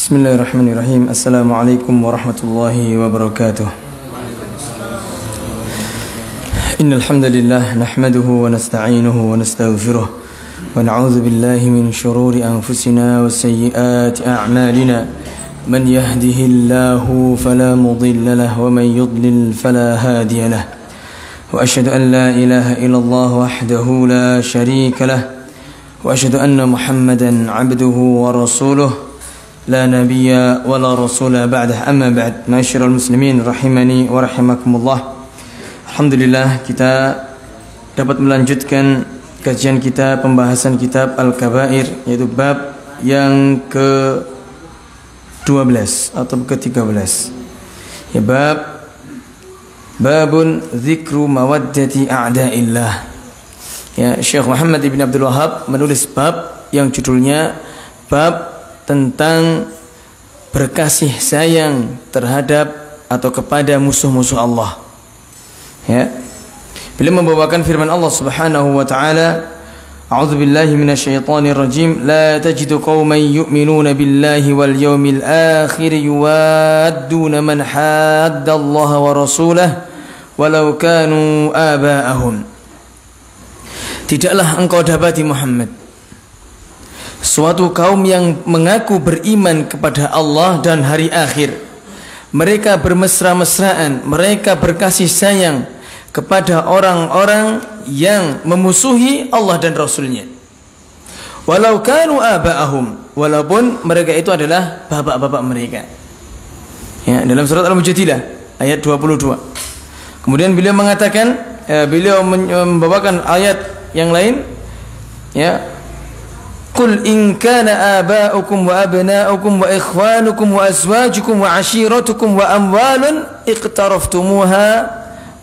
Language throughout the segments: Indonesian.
Bismillahirrahmanirrahim. Assalamualaikum warahmatullahi wabarakatuh. Innal hamdalillah nahmaduhu wa nasta'inuhu wa nastaghfiruh wa na'udzu billahi min shururi anfusina wa sayyiati a'malina. Man yahdihillahu fala mudilla lahu wa man yudlil fala hadiya lahu. Wa asyhadu an la ilaha illallah wahdahu la syarika lahu wa asyhadu anna Muhammadan 'abduhu wa rasuluh. La nabiyya wa la rasula ba'dah, amma ba'd. Ma'asyiral muslimin rahimani wa rahimakumullah. Alhamdulillah kita dapat melanjutkan kajian kita, pembahasan kitab Al-Kabair, yaitu bab yang ke-12 atau ke-13. Ya, babun dzikru mawaddati a'da'illah. Ya, Syekh Muhammad ibn Abdul Wahhab menulis bab yang judulnya bab tentang berkasih sayang terhadap atau kepada musuh-musuh Allah. Ya. Beliau membawakan firman Allah Subhanahu wa taala, A'udzu billahi minasyaitonir rajim, la tajidu qauman yu'minuna billahi wal yawmil akhir yuwadduna man hadda Allah wa rasulahu walau kanu aba'ahum. Tidaklah engkau dapati Muhammad suatu kaum yang mengaku beriman kepada Allah dan hari akhir. Mereka bermesra-mesraan, mereka berkasih sayang kepada orang-orang yang memusuhi Allah dan Rasulnya. Walau kanu aba'ahum, walaupun mereka itu adalah bapak-bapak mereka. Ya, dalam surat Al-Mujadilah ayat 22. Kemudian beliau mengatakan, beliau membawakan ayat yang lain, ya, Qul in kana aba'ukum wa abna'ukum wa ikhwanukum wa azwajukum wa ashiratukum wa amwalun iqtaraftumuha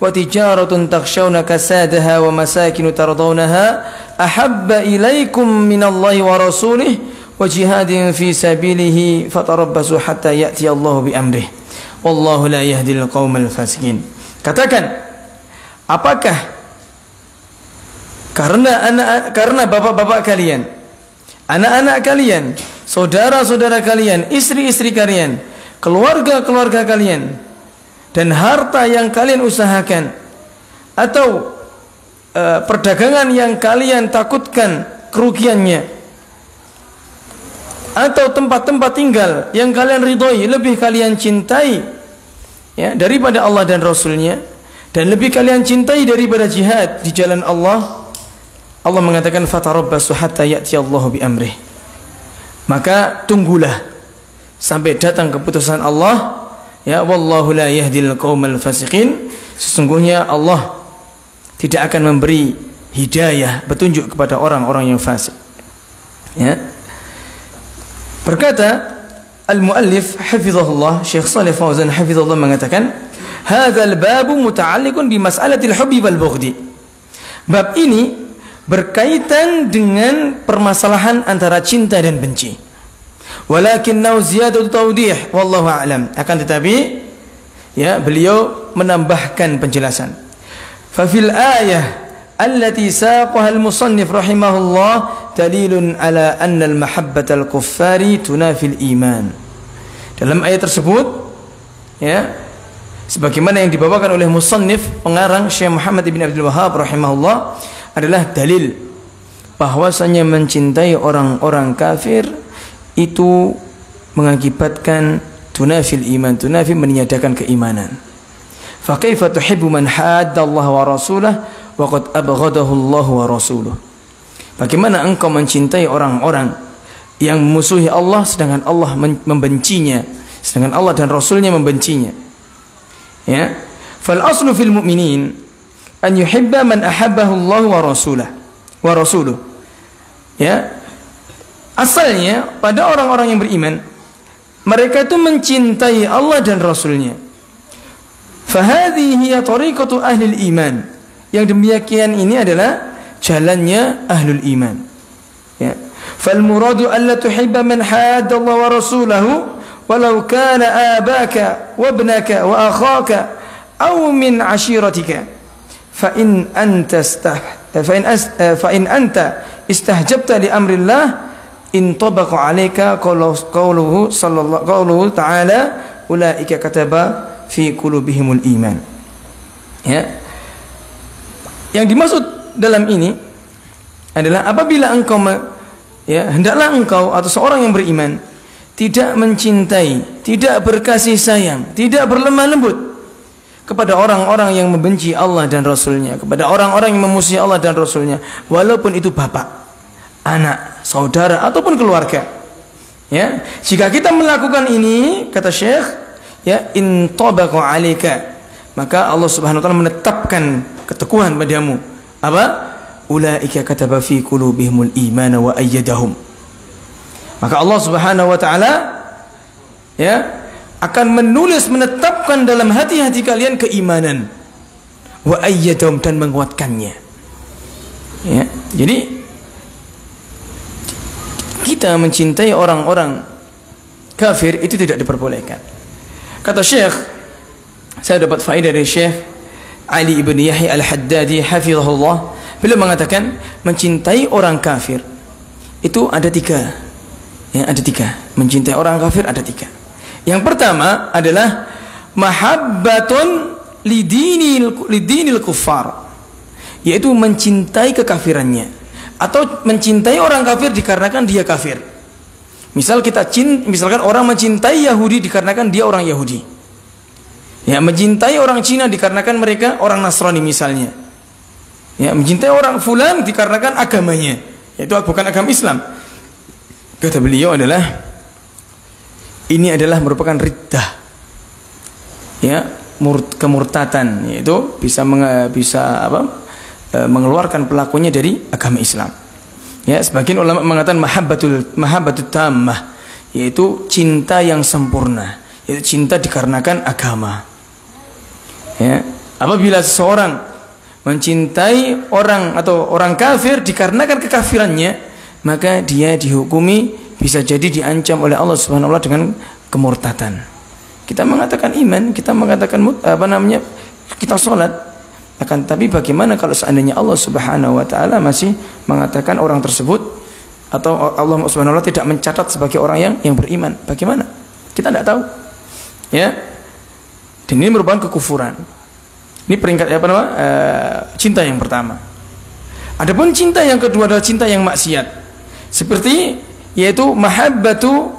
wa tijaratun takhshawna kasadaha wa masakinu tardawnaha ahabba ilaykum minallahi wa rasulih wa jihadin fi sabilihi fatarabbasu hatta ya'ti Allahu bi amrih wallahu la yahdil qaumal fasikin. Katakan, apakah karena bapak-bapak kalian, anak-anak kalian, saudara-saudara kalian, istri-istri kalian, keluarga-keluarga kalian, dan harta yang kalian usahakan, atau perdagangan yang kalian takutkan kerugiannya, atau tempat-tempat tinggal yang kalian ridhoi, lebih kalian cintai, ya, daripada Allah dan Rasulnya, dan lebih kalian cintai daripada jihad di jalan Allah. Allah mengatakan fatarabbasu hatta ya'ti Allahu bi amrih. Maka tunggulah sampai datang keputusan Allah. Ya, wallahu la yahdil qaumal fasiqin. Sesungguhnya Allah tidak akan memberi hidayah, petunjuk kepada orang-orang yang fasik. Ya. Berkata al-muallif hafizahullah, Syekh Shalih Fauzan hafizahullah mengatakan, hadzal babu muta'alliqun bi mas'alatil hubbi wal bughdi. Bab ini berkaitan dengan permasalahan antara cinta dan benci. Walakinnau ziyadatu tawdih wallahu a'lam. Akan tetapi, ya, beliau menambahkan penjelasan. Fa fil ayah allati saqaha al-musannif rahimahullah dalilun ala anna al-mahabbatal kuffari tunafil iman. Dalam ayat tersebut, ya, sebagaimana yang dibawakan oleh musannif pengarang Syekh Muhammad ibn Abdul Wahhab rahimahullah, adalah dalil bahwasanya mencintai orang-orang kafir itu mengakibatkan tunafil iman, tunafi meniadakan keimanan. Fa kaifa tuhibbu man hadda Allah wa rasulahu wa qad abghadahu Allah wa rasuluhu. Bagaimana engkau mencintai orang-orang yang memusuhi Allah sedangkan Allah membencinya, sedangkan Allah dan Rasulnya membencinya. Ya, fal aslu fil mu'minin an yuhibba man ahabbahu Allah wa rasuluh. Ya, asalnya pada orang-orang yang beriman, mereka itu mencintai Allah dan Rasulnya. Fahadhihi hiya tariqatu ahlil iman. Yang demikian ini adalah jalannya ahlul iman. Ya, fal muradu alla tuhibba man hadda Allah wa rasulahu walau kana abaka wa ibnaka wa akhaka aw min ashiratika. فإن أنت استهجبت لأمر الله intabaqa 'alaika qauluhu ta'ala ulaika kataba fi qulubihimul iman. Ya. Yang dimaksud dalam ini adalah apabila engkau hendaklah engkau atau seorang yang beriman tidak mencintai, tidak berkasih sayang, tidak berlemah lembut kepada orang-orang yang membenci Allah dan Rasulnya, kepada orang-orang yang memusuhi Allah dan Rasulnya, walaupun itu bapak, anak, saudara ataupun keluarga. Ya, jika kita melakukan ini, kata Syekh, ya, intabaqa 'alaika, maka Allah Subhanahu wa taala menetapkan keteguhan padamu. Apa? Ulaika kataba fi qulubihimul iman wa ayyadahum. Maka Allah Subhanahu wa taala akan menetapkan dalam hati-hati kalian keimanan, wa ayyadahum, dan menguatkannya. Ya, jadi kita mencintai orang-orang kafir itu tidak diperbolehkan. Kata Syekh, saya dapat faedah dari Syekh Ali ibn Yahya al-Haddadi hafizahullah, beliau mengatakan mencintai orang kafir itu ada tiga. Ya, ada tiga. Mencintai orang kafir ada tiga. Yang pertama adalah mahabbatun lidinil kuffar, yaitu mencintai kekafirannya, atau mencintai orang kafir dikarenakan dia kafir. Misalkan orang mencintai Yahudi dikarenakan dia orang Yahudi. Ya, mencintai orang Cina dikarenakan mereka orang Nasrani misalnya. Ya, mencintai orang fulan dikarenakan agamanya, yaitu bukan agama Islam. Kata beliau ini adalah merupakan riddah, ya, kemurtatan, yaitu bisa mengeluarkan pelakunya dari agama Islam. Ya, sebagian ulama mengatakan mahabbatut tammah, yaitu cinta yang sempurna, yaitu cinta dikarenakan agama. Ya, apabila seseorang mencintai orang atau orang kafir dikarenakan kekafirannya, maka dia dihukumi, bisa jadi diancam oleh Allah Subhanahu wa taala dengan kemurtatan. Kita mengatakan iman, kita mengatakan kita sholat, akan tapi bagaimana kalau seandainya Allah Subhanahu wa taala masih mengatakan orang tersebut, atau Allah Subhanahu wa taala tidak mencatat sebagai orang yang beriman? Bagaimana? Kita tidak tahu. Ya. Dan ini merupakan kekufuran. Ini peringkat cinta yang pertama. Adapun cinta yang kedua adalah cinta yang maksiat. Seperti yaitu mahabbatu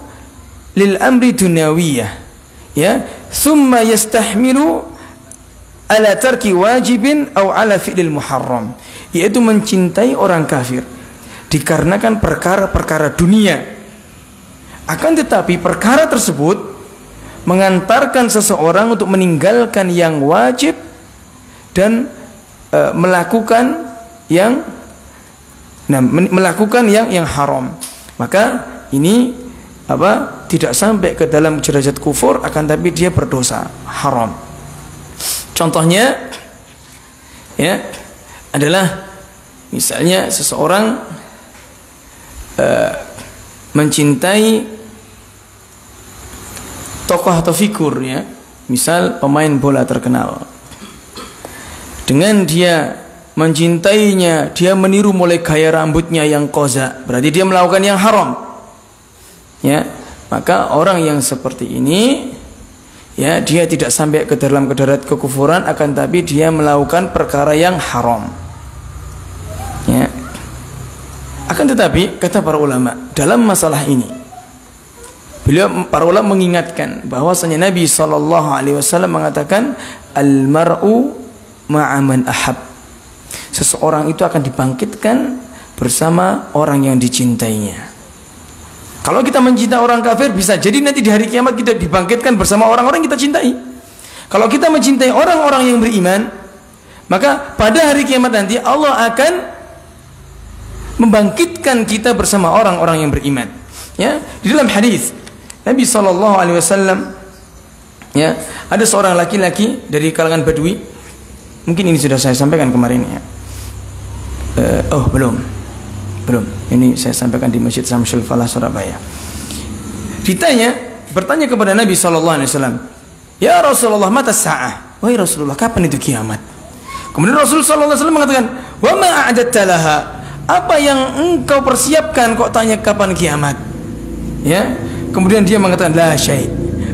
lil amri dunyawiyah, ya, thumma yastahmilu ala tarki wajibin aw ala fi'lil muharram, yaitu mencintai orang kafir dikarenakan perkara-perkara dunia, akan tetapi perkara tersebut mengantarkan seseorang untuk meninggalkan yang wajib dan melakukan yang haram. Maka ini tidak sampai ke dalam derajat kufur, akan tapi dia berdosa haram. Contohnya adalah misalnya seseorang mencintai tokoh atau figur, ya, misal pemain bola terkenal. Dengan dia mencintainya, dia meniru mulai gaya rambutnya yang koza, berarti dia melakukan yang haram. Ya, maka orang yang seperti ini, ya, dia tidak sampai ke dalam derajat kekufuran, akan tapi dia melakukan perkara yang haram. Ya. Akan tetapi kata para ulama dalam masalah ini, para ulama mengingatkan bahwasanya Nabi SAW mengatakan al-mar'u ma'aman ahab. Seseorang itu akan dibangkitkan bersama orang yang dicintainya. Kalau kita mencintai orang kafir, bisa jadi nanti di hari kiamat kita dibangkitkan bersama orang-orang yang kita cintai. Kalau kita mencintai orang-orang yang beriman, maka pada hari kiamat nanti Allah akan membangkitkan kita bersama orang-orang yang beriman. Ya, di dalam hadis Nabi SAW, ya, ada seorang laki-laki dari kalangan Badui. Mungkin ini sudah saya sampaikan kemarin, ya. Belum. Ini saya sampaikan di Masjid Samsul Falah Surabaya. Bertanya kepada Nabi SAW, ya Rasulullah, mata sa'ah? Wahai Rasulullah, kapan itu kiamat? Kemudian Rasulullah SAW mengatakan, wa ma a'adatta laha? apa yang engkau persiapkan kok tanya kapan kiamat? Ya. Kemudian dia mengatakan, la syai',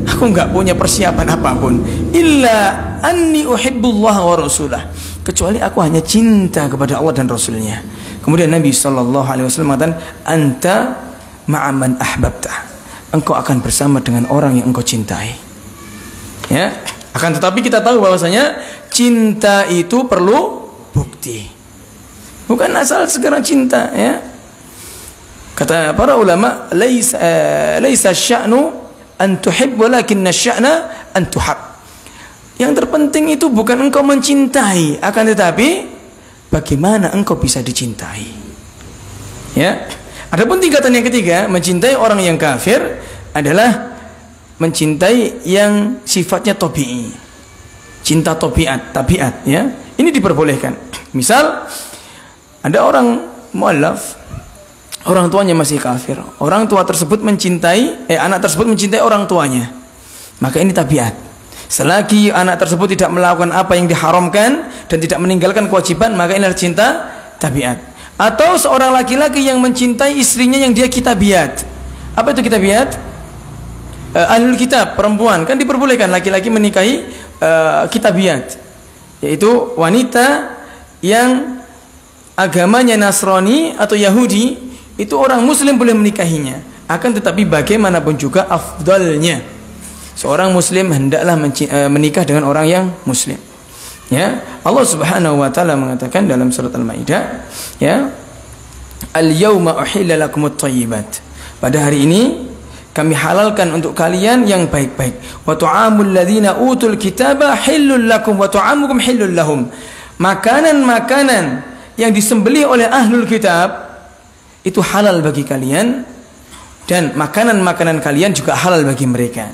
aku enggak punya persiapan apapun, illa anni uhibbullah wa rasulah, kecuali aku hanya cinta kepada Allah dan Rasulnya. Kemudian Nabi SAW mengatakan, anta ma'aman ahbabta, engkau akan bersama dengan orang yang engkau cintai. Ya. Akan tetapi kita tahu bahwasanya cinta itu perlu bukti, bukan asal segera cinta. Ya. Kata para ulama, laisa sya'nu an tuhib walakinna sya'na an tuhab. Yang terpenting itu bukan engkau mencintai, akan tetapi bagaimana engkau bisa dicintai. Ya. Adapun tingkatan yang ketiga, mencintai orang yang kafir adalah mencintai yang sifatnya tabi'i. Cinta tabiat, ya. Ini diperbolehkan. Misal ada orang mu'allaf, orang tuanya masih kafir, orang tua tersebut anak tersebut mencintai orang tuanya, maka ini tabiat. Selagi anak tersebut tidak melakukan apa yang diharamkan dan tidak meninggalkan kewajiban, maka ini adalah cinta tabiat. Atau seorang laki-laki yang mencintai istrinya yang dia kitabiat. Apa itu kitabiat? Ahlul kitab, perempuan, kan diperbolehkan laki-laki menikahi kitabiat, yaitu wanita yang agamanya Nasrani atau Yahudi, itu orang muslim boleh menikahinya. Akan tetapi bagaimanapun juga afdalnya seorang muslim hendaklah menikah dengan orang yang muslim. Ya, Allah Subhanahu wa taala mengatakan dalam surat Al-Maidah, ya, al-yauma uhilla lakumut thayyibat, pada hari ini kami halalkan untuk kalian yang baik-baik. Wa tu'amul ladzina utul kitaba hillul lakum wa tu'amukum hillul lahum. Makanan-makanan yang disembelih oleh ahlul kitab itu halal bagi kalian, dan makanan-makanan kalian juga halal bagi mereka.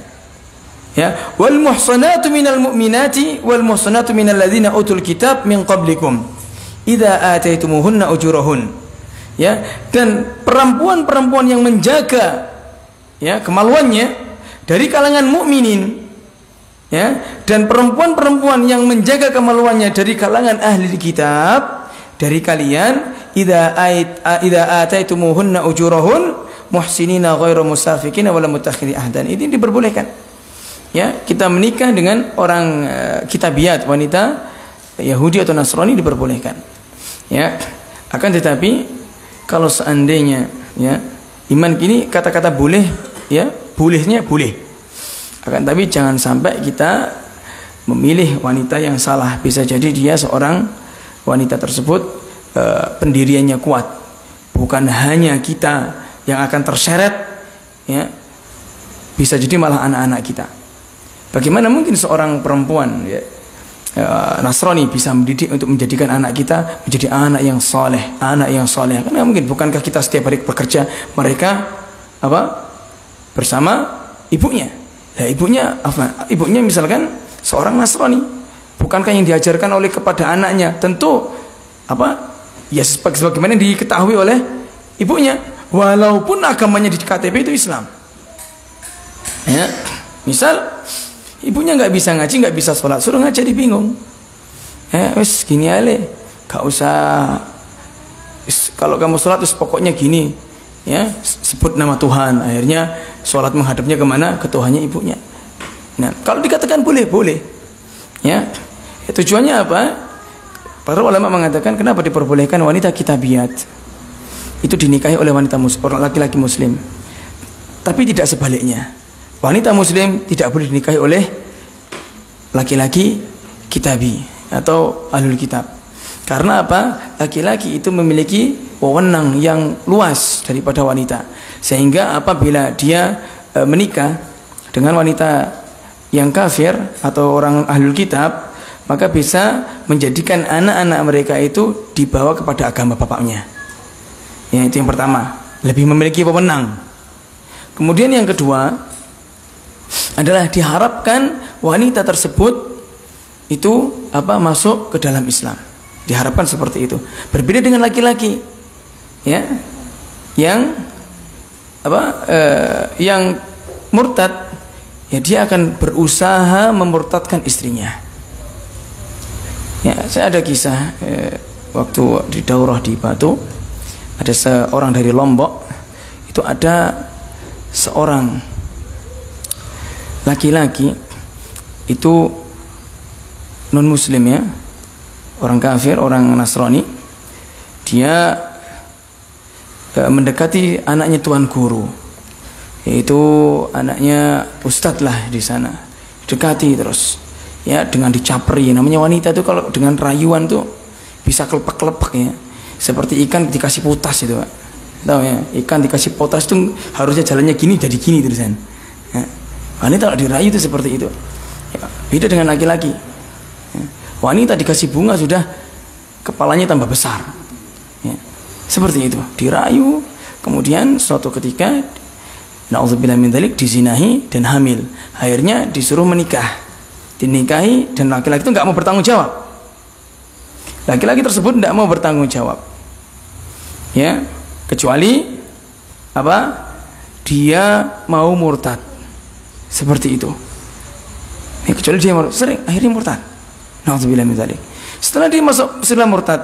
Ya, wal muhsanatu minal mu'minati wal muhsanatu minal ladzina utul kitab min qablikum idza ataitumuhunna ujurahun. Ya, dan perempuan-perempuan yang menjaga, ya, kemaluannya dari kalangan mukminin, ya, dan perempuan-perempuan yang menjaga kemaluannya dari kalangan ahli kitab dari kalian, idza ataitumuhunna ujurahun muhsinina ghairu musafiqina wala mutakhiri ahdan. Ini diperbolehkan. Ya, kita menikah dengan orang kitabiat, wanita Yahudi atau Nasrani, diperbolehkan. Ya, akan tetapi kalau seandainya, ya, iman kini kata-kata boleh, ya, bolehnya boleh. Akan tapi jangan sampai kita memilih wanita yang salah. Bisa jadi dia seorang wanita tersebut pendiriannya kuat, bukan hanya kita yang akan terseret, ya, bisa jadi malah anak-anak kita. Bagaimana mungkin seorang perempuan, ya, Nasrani bisa mendidik untuk menjadikan anak kita menjadi anak yang soleh, anak yang soleh? Karena mungkin, bukankah kita setiap hari bekerja, mereka apa bersama ibunya? Ya, ibunya misalkan seorang Nasrani, bukankah yang diajarkan oleh kepada anaknya tentu apa, ya, sebagaimana yang diketahui oleh ibunya, walaupun agamanya di KTP itu Islam. Ya, misal ibunya nggak bisa ngaji, nggak bisa sholat, suruh ngaji bingung. Wes gini aja, gak usah. Kalau kamu sholat terus pokoknya gini, ya, sebut nama Tuhan. Akhirnya sholat menghadapnya kemana? Ke Tuhannya ibunya. Nah, kalau dikatakan boleh, ya, tujuannya apa? Para ulama mengatakan kenapa diperbolehkan wanita kitabiat itu dinikahi oleh wanita orang laki-laki muslim, tapi tidak sebaliknya. Wanita muslim tidak boleh dinikahi oleh laki-laki kitabi atau ahlul kitab. Karena apa? Laki-laki itu memiliki wewenang yang luas daripada wanita. Sehingga apabila dia menikah dengan wanita yang kafir atau orang ahlul kitab, maka bisa menjadikan anak-anak mereka itu dibawa kepada agama bapaknya. Ya, itu yang pertama, lebih memiliki wewenang. Kemudian yang kedua adalah diharapkan wanita tersebut itu apa, masuk ke dalam Islam. Diharapkan seperti itu. Berbeda dengan laki-laki, ya, yang apa, yang murtad, ya, dia akan berusaha memurtadkan istrinya. Ya, saya ada kisah waktu di daurah di Batu, ada seorang dari Lombok, itu ada seorang laki-laki itu non muslim ya, orang kafir, orang Nasrani. Dia mendekati anaknya tuan guru, yaitu anaknya ustadz lah di sana. Dekati terus ya, dengan dicapri. Namanya wanita itu kalau dengan rayuan tuh bisa kelepek-kelepek ya, seperti ikan dikasih potas itu, Pak. Tahu ya, ikan dikasih potas tuh harusnya jalannya gini, jadi gini terusan ya. Wanita kalau dirayu itu seperti itu ya, beda dengan laki-laki ya. Wanita dikasih bunga sudah kepalanya tambah besar ya. Seperti itu, dirayu, kemudian suatu ketika na'udzubillah min dzalik dizinahi dan hamil. Akhirnya disuruh menikah, dinikahi, dan laki-laki itu nggak mau bertanggung jawab. Laki-laki tersebut tidak mau bertanggung jawab ya, kecuali apa? Dia mau murtad. Seperti itu ya, kecuali dia sering akhirnya murtad. Na'udzubillah min dzalik. Setelah dia masuk setelah murtad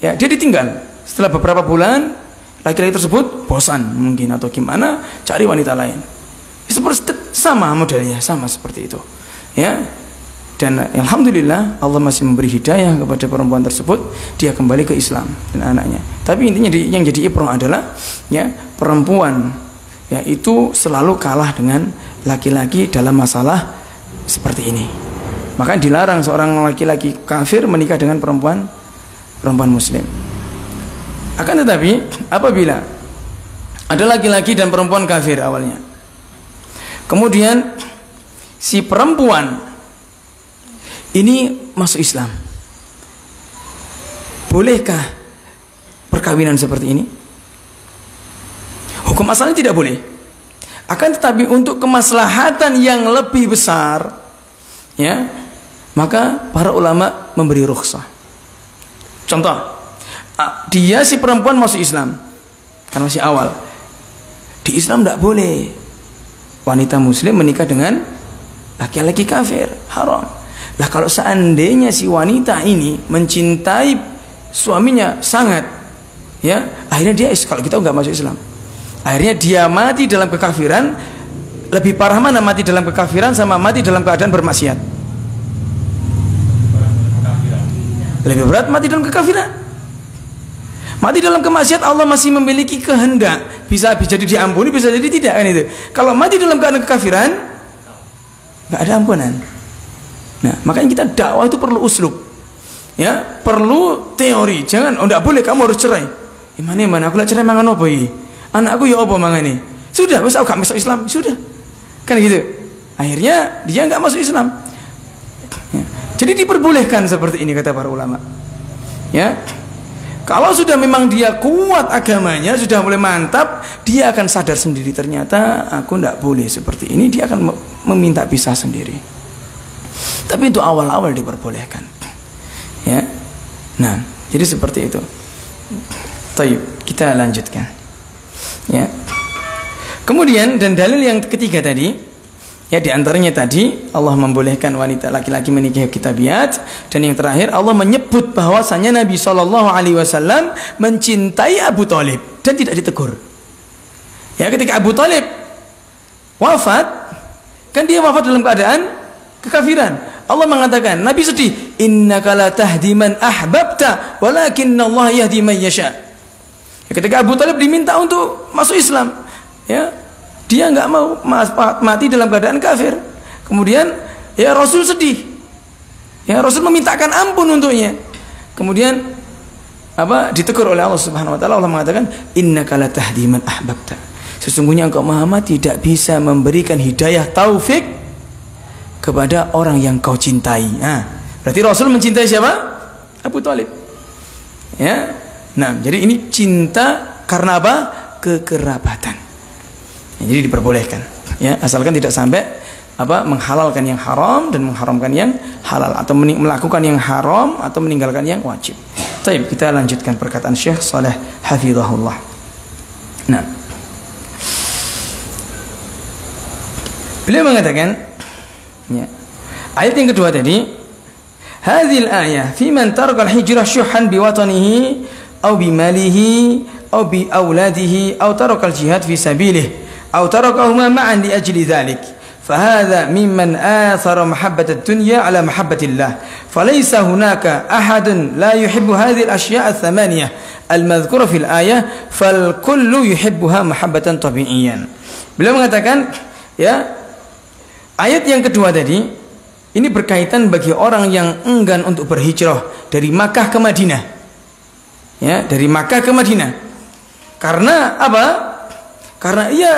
ya, dia ditinggal. Setelah beberapa bulan, laki-laki tersebut bosan mungkin atau gimana, cari wanita lain. Seperti sama modelnya, sama seperti itu ya. Dan alhamdulillah Allah masih memberi hidayah kepada perempuan tersebut, dia kembali ke Islam dan anaknya. Tapi intinya yang jadi ibrah adalah ya, perempuan ya itu selalu kalah dengan laki-laki dalam masalah seperti ini. Maka dilarang seorang laki-laki kafir menikah dengan perempuan muslim. Akan tetapi apabila ada laki-laki dan perempuan kafir awalnya, kemudian si perempuan ini masuk Islam, bolehkah perkawinan seperti ini? Hukum asalnya tidak boleh. Akan tetapi untuk kemaslahatan yang lebih besar ya, maka para ulama memberi rukhsah. Contoh, dia si perempuan masuk Islam karena masih awal. Di Islam tidak boleh wanita muslim menikah dengan laki-laki kafir, haram. Lah kalau seandainya si wanita ini mencintai suaminya sangat ya, akhirnya dia kalau kita nggak masuk Islam, akhirnya dia mati dalam kekafiran. Lebih parah mana mati dalam kekafiran sama mati dalam keadaan bermaksiat? Lebih berat mati dalam kekafiran. Mati dalam kemaksiat Allah masih memiliki kehendak, bisa jadi diampuni, bisa jadi tidak kan itu. Kalau mati dalam keadaan kekafiran, nggak ada ampunan. Nah, makanya kita dakwah itu perlu uslub, ya, perlu teori. Jangan, oh nggak boleh, kamu harus cerai. Mana aku lah cerai mangan apa ini? Anakku ya apa mangan ini? Sudah, wes aku gak masuk Islam, sudah, kan gitu. Akhirnya dia nggak masuk Islam. Ya. Jadi diperbolehkan seperti ini kata para ulama. Ya. Kalau sudah memang dia kuat agamanya, sudah mulai mantap, dia akan sadar sendiri, ternyata aku tidak boleh seperti ini, dia akan meminta pisah sendiri. Tapi itu awal-awal diperbolehkan ya. Nah, jadi seperti itu. Baik, kita lanjutkan ya. Kemudian dan dalil yang ketiga tadi ya, diantaranya tadi Allah membolehkan wanita laki-laki menikah kitabiat, dan yang terakhir Allah menyebut bahwasanya Nabi SAW mencintai Abu Thalib dan tidak ditegur. Ya, ketika Abu Thalib wafat, kan dia wafat dalam keadaan kekafiran. Allah mengatakan, Nabi sedih, innaka la tahdi man ahbabta walakinna Allah yahdi man yasha. Ya, ketika Abu Thalib diminta untuk masuk Islam, ya, dia nggak mau mati dalam keadaan kafir. Kemudian ya Rasul sedih. Ya, Rasul memintakan ampun untuknya. Kemudian apa? Ditegur oleh Allah Subhanahu wa taala. Allah mengatakan, innaka la tahdi man ahbabta. Sesungguhnya engkau Muhammad tidak bisa memberikan hidayah taufik kepada orang yang kau cintai. Nah, berarti Rasul mencintai siapa? Abu Thalib. Ya. Nah, jadi ini cinta karena apa? Kekerabatan. Jadi diperbolehkan ya, asalkan tidak sampai apa menghalalkan yang haram dan mengharamkan yang halal, atau melakukan yang haram atau meninggalkan yang wajib. Baik, kita lanjutkan perkataan Syekh Shalih hafizahullah. Nah, beliau mengatakan ya, ayat yang kedua tadi, hadhil ayah fi man taraka al-hijrah syuhan biwatanihi aw bimalihi أو بأولاده أو ترك الجهاد في سبيله أو تركهما معا لأجل ذلك فهذا ممن آثر محبة الدنيا على محبة الله فليس هناك أحد لا يحب هذه الأشياء الثمانية المذكورة في الآية فالكل يحبها محبة طبيعيا. Beliau mengatakan, ya, ayat yang kedua tadi ini berkaitan bagi orang yang enggan untuk berhijrah dari Makkah ke Madinah. Ya, dari Makkah ke Madinah. Karena apa? Karena ia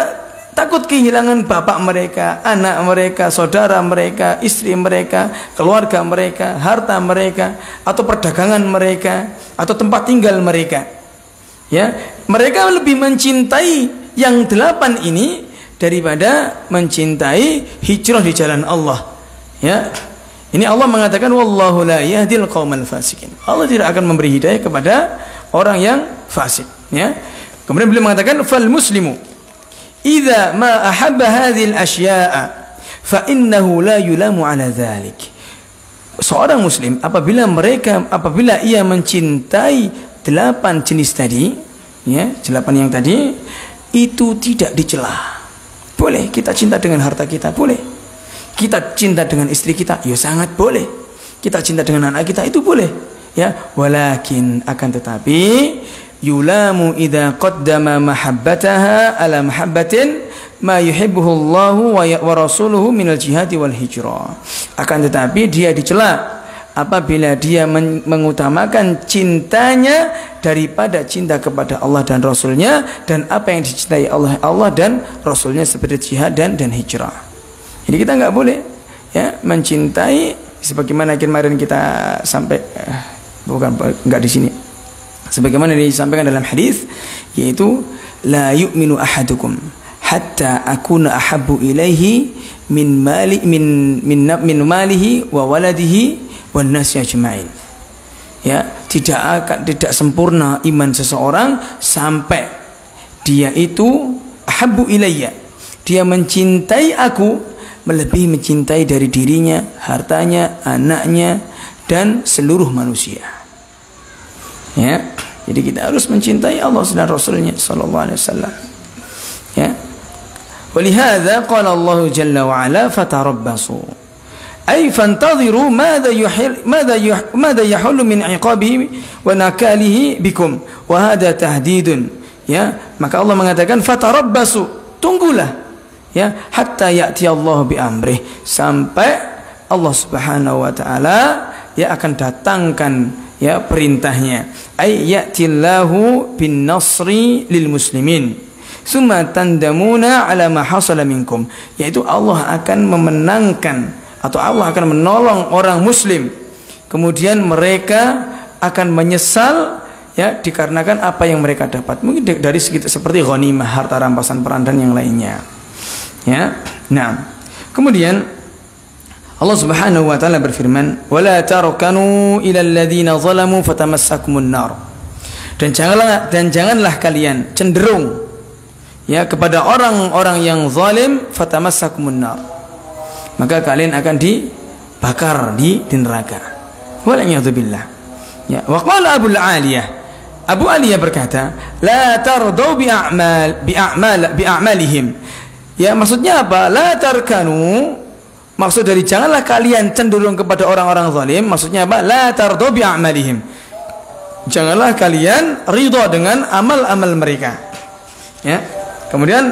takut kehilangan bapak mereka, anak mereka, saudara mereka, istri mereka, keluarga mereka, harta mereka, atau perdagangan mereka, atau tempat tinggal mereka. Ya, mereka lebih mencintai yang 8 ini daripada mencintai hijrah di jalan Allah. Ya, ini Allah mengatakan wallahu la yahdil qaumal fasikin. Allah tidak akan memberi hidayah kepada orang yang fasik. Ya, kemudian beliau mengatakan fal muslimu idza ma ahabba hadhil asya'a fa innahu la yulamu ala dhalik. Seorang muslim apabila ia mencintai 8 jenis tadi, ya, 8 yang tadi, itu tidak dicela. Boleh kita cinta dengan harta kita, boleh. Kita cinta dengan istri kita, ya sangat boleh. Kita cinta dengan anak kita, itu boleh. Ya, walakin akan tetapi yulamu idza qaddama mahabbataha ala mahabbatin ma yuhibbuhu Allah wa rasuluhu minal jihad wal hijrah. Akan tetapi dia dicela apabila dia mengutamakan cintanya daripada cinta kepada Allah dan Rasulnya, dan apa yang dicintai Allah dan Rasulnya seperti jihad dan hijrah. Jadi kita nggak boleh, ya, mencintai sebagaimana kemarin kita sampai nggak di sini. Sebagaimana disampaikan dalam hadis, yaitu la yu'minu ahadukum hatta akuna ahabbu ilaihi min malihi wa waladihi wan nasi ajma'in. Ya, tidak sempurna iman seseorang sampai dia itu ahabbu ilayya, dia mencintai aku melebihi mencintai dari dirinya, hartanya, anaknya, dan seluruh manusia. Ya, jadi kita harus mencintai Allah dan Rasulnya sallallahu alaihi wasallam. Ya, walihada qala Allah jalla wa ala fatarabbasu ay fantadhiru madha yahullu min iqabihi wa nakalihi bikum wa hadha tahdidun. Ya, maka Allah mengatakan fatarabbasu, tunggulah, ya, hatta ya'ti Allah bi amrih, sampai Allah Subhanahu wa taala ya akan datangkan, ya, perintahnya. Ay ya'tillahu bin nasri lil muslimin summa tandamuna ala ma hasala minkum, yaitu Allah akan memenangkan atau Allah akan menolong orang muslim, kemudian mereka akan menyesal, ya, dikarenakan apa yang mereka dapat, mungkin dari seperti ghanimah, harta rampasan perang dan yang lainnya. Ya, nah, kemudian Allah Subhanahu wa taala berfirman, "Wala tarkanu ilal ladzina zalamu fatamassakumun nar." Dan janganlah kalian cenderung, ya, kepada orang-orang yang zalim, fatamassakumun nar, maka kalian akan dibakar di neraka. Wal'iyadzubillah. Ya, wa qala Abu Aliyah berkata, "La tardau bi'a'malihim." Ya, maksudnya apa? La tarkanu, maksud dari janganlah kalian cenderung kepada orang-orang zalim, maksudnya apa? La tardau bi'a'malihim, janganlah kalian ridha dengan amal-amal mereka. Ya. Kemudian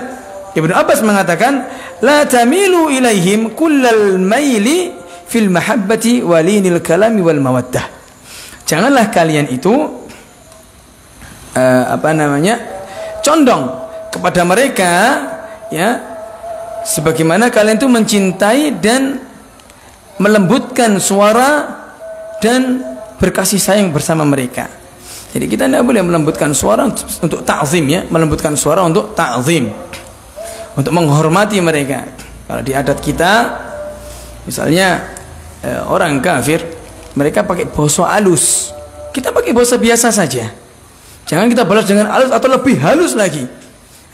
Ibnu Abbas mengatakan, la tamilu ilaihim kullal maili fil mahabbati walinil kalami wal mawaddah. Janganlah kalian itu condong kepada mereka, ya, sebagaimana kalian itu mencintai dan melembutkan suara dan berkasih sayang bersama mereka. Jadi kita tidak boleh melembutkan suara untuk ta'zim, ya, melembutkan suara untuk ta'zim, untuk menghormati mereka. Kalau di adat kita, misalnya orang kafir, mereka pakai bahasa halus, kita pakai bahasa biasa saja. Jangan kita balas dengan halus atau lebih halus lagi.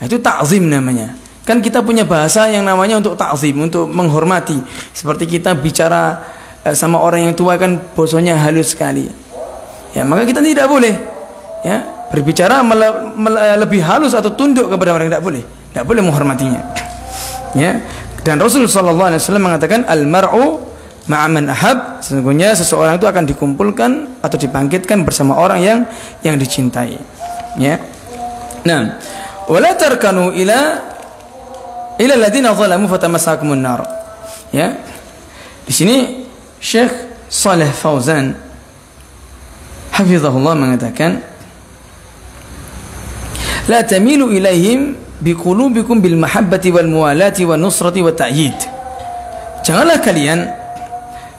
Nah, itu ta'zim namanya. Kan kita punya bahasa yang namanya untuk ta'zim, untuk menghormati. Seperti kita bicara sama orang yang tua kan bahasanya halus sekali. Ya, maka kita tidak boleh, ya, berbicara lebih halus atau tunduk kepada mereka, tidak boleh menghormatinya. Ya. Dan Rasul sallallahu alaihi wasallam mengatakan al-mar'u ma'a man ahab, sesungguhnya seseorang itu akan dikumpulkan atau dibangkitkan bersama orang yang dicintai. Ya. Nah, wala tarkanu ila alladziina zalamu fatamassakumun nar. Ya. Di sini Syekh Shalih Fauzan hafizahullah mengatakan la tamilu ilaihim biqulubikum bil mahabbati wal muwalati wan nusrati wat ta'yid. Janganlah kalian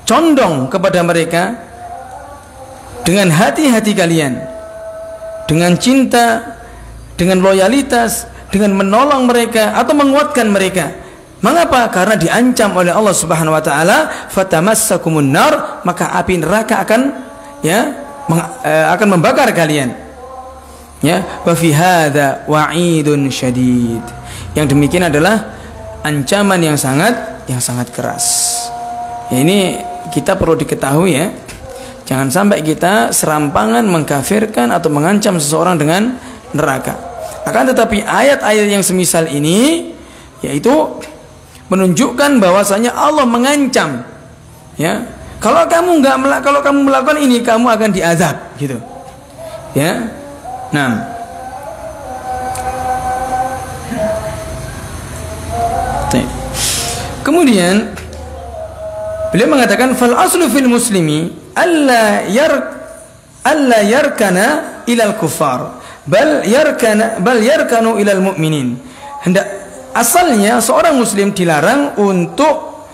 condong kepada mereka dengan hati-hati kalian, dengan cinta, dengan loyalitas, dengan menolong mereka atau menguatkan mereka. Mengapa? Karena diancam oleh Allah Subhanahu wa taala, fatamassakumun nar, maka api neraka akan membakar kalian. Ya, wa fi hadza wa'idun syadid. Yang demikian adalah ancaman yang sangat keras. Ya, ini kita perlu diketahui ya. Jangan sampai kita serampangan mengkafirkan atau mengancam seseorang dengan neraka. Akan tetapi ayat-ayat yang semisal ini yaitu menunjukkan bahwasanya Allah mengancam. Ya, kalau kamu melakukan ini kamu akan diazab gitu. Ya. Nah, kemudian beliau mengatakan fal aslu fil muslimi alla yarkana ilal kufar bal yarkanu ilal mu'minin. Asalnya seorang muslim dilarang untuk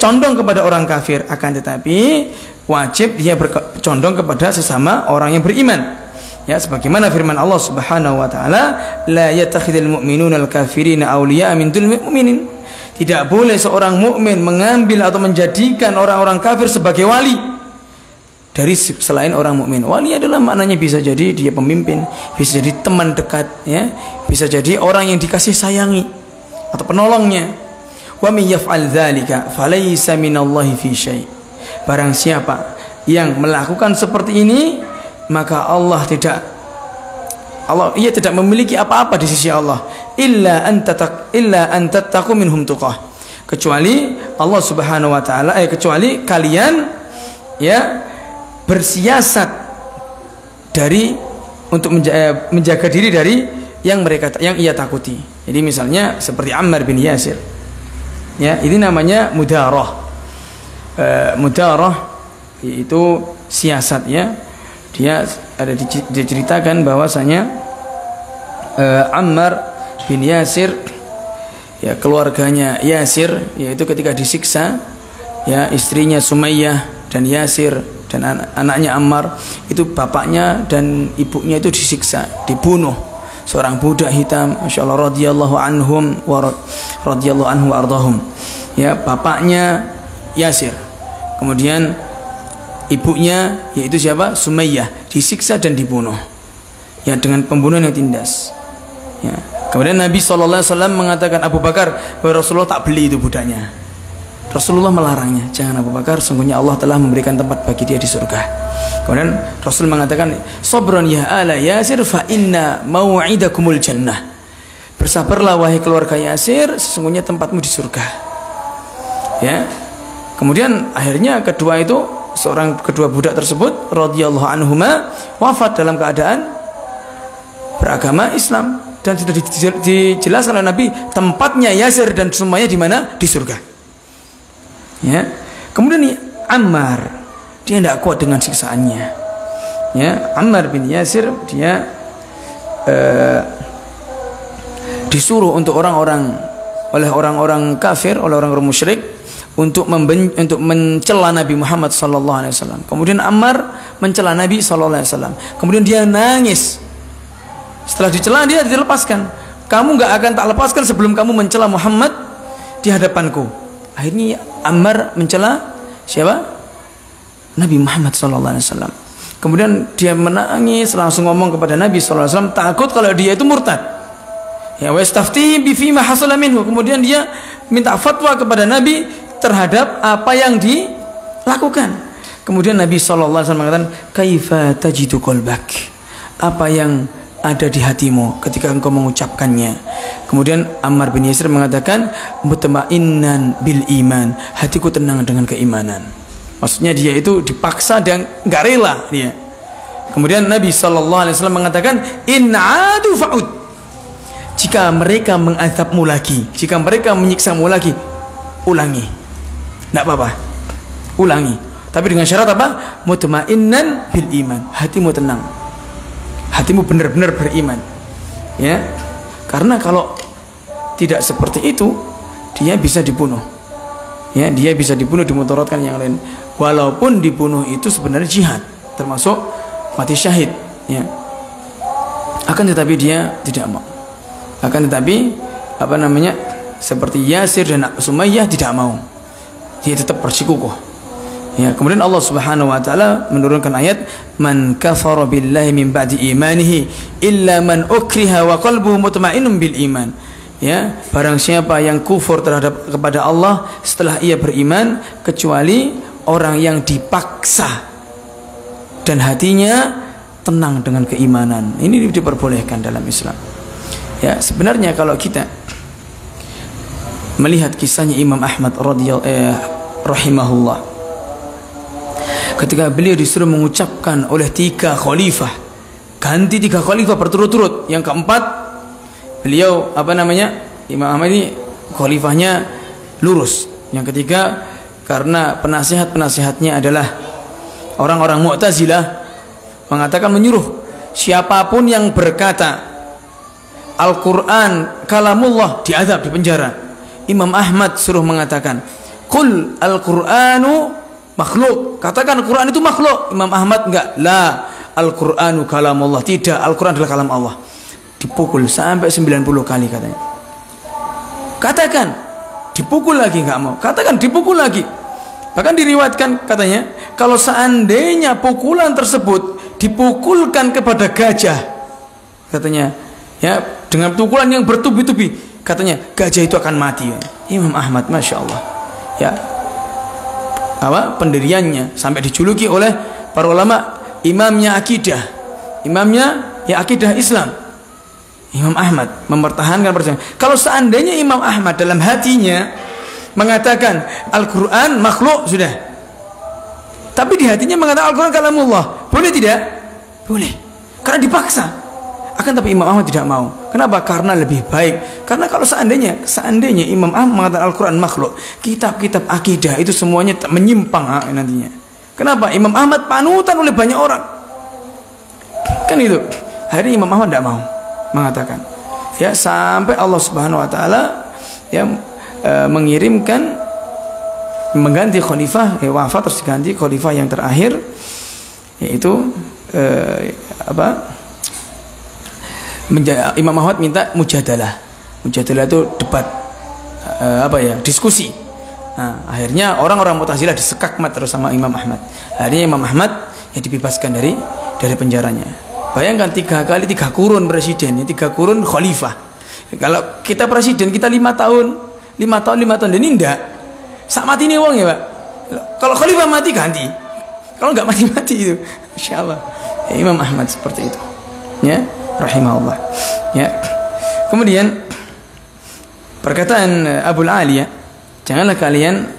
condong kepada orang kafir, akan tetapi wajib dia condong kepada sesama orang yang beriman. Ya, sebagaimana firman Allah Subhanahu wa taala, la yattakhidul mu'minuna al-kafirina awliya'a min dunil mu'minin. Tidak boleh seorang mukmin mengambil atau menjadikan orang-orang kafir sebagai wali dari selain orang mukmin. Wali adalah maknanya bisa jadi dia pemimpin, bisa jadi teman dekat, ya, bisa jadi orang yang dikasih sayangi atau penolongnya. Wa may yaf'al dzalika falaysa minallahi fi syai'. Barang siapa yang melakukan seperti ini, maka ia tidak memiliki apa-apa di sisi Allah, illa an tattaqu minhum tuqah, kecuali Allah Subhanahu wa taala kecuali kalian bersiasat untuk menjaga diri dari yang ia takuti. Jadi misalnya seperti Ammar bin Yasir. Ya, ini namanya mudarah. Mudarah yaitu siasat ya. Dia ada diceritakan bahwasanya Ammar bin Yasir, ya, keluarganya Yasir, yaitu ketika disiksa, ya, istrinya Sumayyah dan Yasir dan anaknya Ammar, itu bapaknya dan ibunya itu disiksa, dibunuh. Seorang budak hitam, masyaallah, radhiyallahu anhum wa radhiyallahu anhu wa ardahum. Ya, bapaknya Yasir. Kemudian ibunya yaitu siapa? Sumayyah, disiksa dan dibunuh. Ya, dengan pembunuhan yang tindas. Ya. Kemudian Nabi SAW mengatakan Abu Bakar, bahwa Rasulullah tak beli itu budaknya. Rasulullah melarangnya, jangan Abu Bakar, sungguhnya Allah telah memberikan tempat bagi dia di surga. Kemudian Rasul mengatakan, sabran ya ala Yasir fa inna mau'idakumul jannah. Bersabarlah wahai keluarga Yasir, sesungguhnya tempatmu di surga. Ya. Kemudian akhirnya kedua budak tersebut radhiyallahu anhuma wafat dalam keadaan beragama Islam, dan sudah dijelaskan oleh Nabi tempatnya Yasir dan semuanya di mana? Di surga. Ya. Kemudian Ammar, dia tidak kuat dengan siksaannya. Ya, Ammar bin Yasir dia disuruh oleh orang-orang kafir, oleh orang-orang musyrik untuk mencela Nabi Muhammad sallallahu alaihi wasallam. Kemudian Ammar mencela Nabi sallallahu alaihi wasallam. Kemudian dia nangis. Setelah dicela dia dilepaskan. Kamu enggak akan tak lepaskan sebelum kamu mencela Muhammad di hadapanku. Akhirnya Ammar mencela siapa? Nabi Muhammad sallallahu alaihi wasallam. Kemudian dia menangis, langsung ngomong kepada Nabi sallallahu alaihi wasallam, takut kalau dia itu murtad. Ya, wastafti bi fi ma hasala minhu. Kemudian dia minta fatwa kepada Nabi terhadap apa yang dilakukan. Kemudian Nabi sallallahu alaihi wasallam mengatakan, "Kaifa tajidu qalbak?" Apa yang ada di hatimu ketika engkau mengucapkannya. Kemudian Ammar bin Yasir mengatakan mutma'innan bil iman, hatiku tenang dengan keimanan. Maksudnya dia itu dipaksa dan nggak rela dia. Kemudian Nabi SAW mengatakan in adu fa'ud, jika mereka mengazabmu lagi, jika mereka menyiksamu lagi, ulangi, nggak apa-apa, ulangi, tapi dengan syarat apa? Mutma'innan bil iman, hatimu tenang, hatimu benar-benar beriman, ya. Karena kalau tidak seperti itu, dia bisa dibunuh, ya, dia bisa dibunuh, dimudaratkan yang lain. Walaupun dibunuh itu sebenarnya jihad, termasuk mati syahid, ya. Akan tetapi dia tidak mau. Akan tetapi apa namanya, seperti Yasir dan Sumayyah tidak mau, dia tetap bersikukuh. Ya, kemudian Allah Subhanahu wa taala menurunkan ayat man kafara billahi min ba'di imanihi illa man ukriha wa qalbuhu mutma'innun bil iman. Ya, barang siapa yang kufur terhadap kepada Allah setelah ia beriman, kecuali orang yang dipaksa dan hatinya tenang dengan keimanan. Ini diperbolehkan dalam Islam. Ya, sebenarnya kalau kita melihat kisahnya Imam Ahmad rahimahullah, ketika beliau disuruh mengucapkan oleh 3 khalifah, ganti 3 khalifah berturut-turut, yang keempat beliau apa namanya, Imam Ahmad ini khalifahnya lurus, yang ketiga karena penasihat-penasihatnya adalah orang-orang Mu'tazilah, mengatakan, menyuruh siapapun yang berkata Al-Quran kalamullah diazab, di penjara. Imam Ahmad suruh mengatakan qul Al-Quranu makhluk, katakan Al-Quran itu makhluk. Imam Ahmad enggak, la Al-Quranu kalamullah, tidak, Al-Quran adalah kalam Allah. Dipukul sampai 90 kali katanya. Katakan, dipukul lagi, enggak mau. Katakan, dipukul lagi. Bahkan diriwayatkan katanya, kalau seandainya pukulan tersebut dipukulkan kepada gajah, katanya, ya, dengan pukulan yang bertubi-tubi, katanya gajah itu akan mati. Imam Ahmad, masya Allah, ya, apa pendiriannya sampai dijuluki oleh para ulama imamnya akidah, imamnya ya akidah Islam. Imam Ahmad mempertahankan percaya. Kalau seandainya Imam Ahmad dalam hatinya mengatakan Al-Quran makhluk, sudah, tapi di hatinya mengatakan Al-Quran kalamullah, boleh tidak? Boleh, karena dipaksa. Akan tapi Imam Ahmad tidak mau. Kenapa? Karena lebih baik. Karena kalau seandainya Imam Ahmad mengatakan Al-Quran makhluk, kitab-kitab akidah itu semuanya menyimpang nantinya. Kenapa? Imam Ahmad panutan oleh banyak orang, kan itu. Hari Imam Ahmad tidak mau mengatakan, ya, sampai Allah Subhanahu wa taala ya mengirimkan, mengganti khalifah, wafat, terus diganti khalifah yang terakhir, yaitu Imam Ahmad minta mujadalah. Mujadalah itu debat, diskusi. Nah, akhirnya orang-orang Mu'tazilah disekak mat terus sama Imam Ahmad. Akhirnya Imam Ahmad ya dibebaskan dari penjaranya. Bayangkan 3 kali 3 kurun presiden, 3 kurun khalifah. Kalau kita presiden kita 5 tahun, 5 tahun ini ndak. Sak mati ini wong ya, Pak. Kalau khalifah mati ganti. Kalau nggak mati itu, insyaallah. Ya, Imam Ahmad seperti itu. Ya, rahimahullah. Ya. Kemudian perkataan Abul Aliyah, janganlah kalian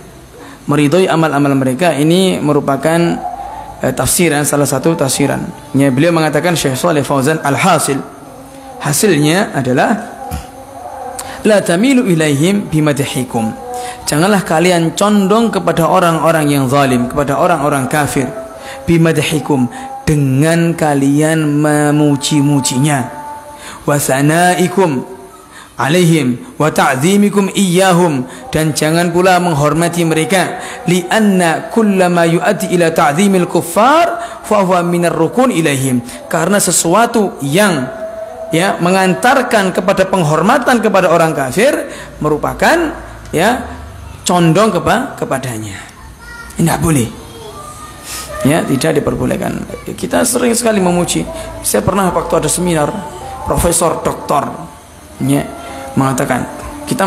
meridhoi amal-amal mereka. Ini merupakan tafsiran, salah satu tafsiran. Ya, beliau mengatakan, Syekh Shalih Fauzan, al-hasil, hasilnya adalah la tamilu ilaihim bimadhikum. Janganlah kalian condong kepada orang-orang yang zalim, kepada orang-orang kafir, bimadhikum, dengan kalian memuji-mujinya, wa sanaikum alaihim wa ta'zimikum iyyahum, dan jangan pula menghormati mereka, lianna kullama yu'addi ila ta'zimil kuffar fa huwa minar rukun ilaihim, karena sesuatu yang ya mengantarkan kepada penghormatan kepada orang kafir merupakan ya condong kepadanya. Ini tidak boleh, ya, tidak diperbolehkan. Kita sering sekali memuji. Saya pernah waktu ada seminar, profesor doktor ya mengatakan, kita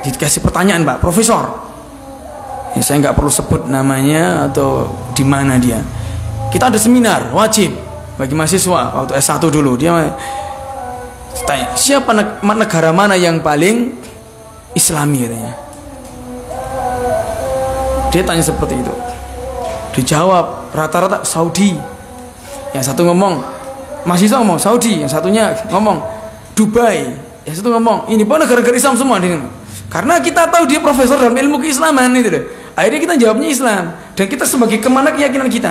dikasih pertanyaan, Pak Profesor, ya, saya nggak perlu sebut namanya atau di mana dia. Kita ada seminar wajib, bagi mahasiswa waktu S1 dulu, dia tanya, siapa negara mana yang paling Islami katanya. Dia tanya seperti itu. Dijawab rata-rata Saudi. Yang satu ngomong, mahasiswa ngomong Saudi, yang satunya ngomong Dubai, yang satu ngomong ini pun negara-negara Islam semua. Karena kita tahu dia profesor dalam ilmu keislaman itu deh. Akhirnya kita jawabnya Islam, dan kita sebagai kemana keyakinan kita.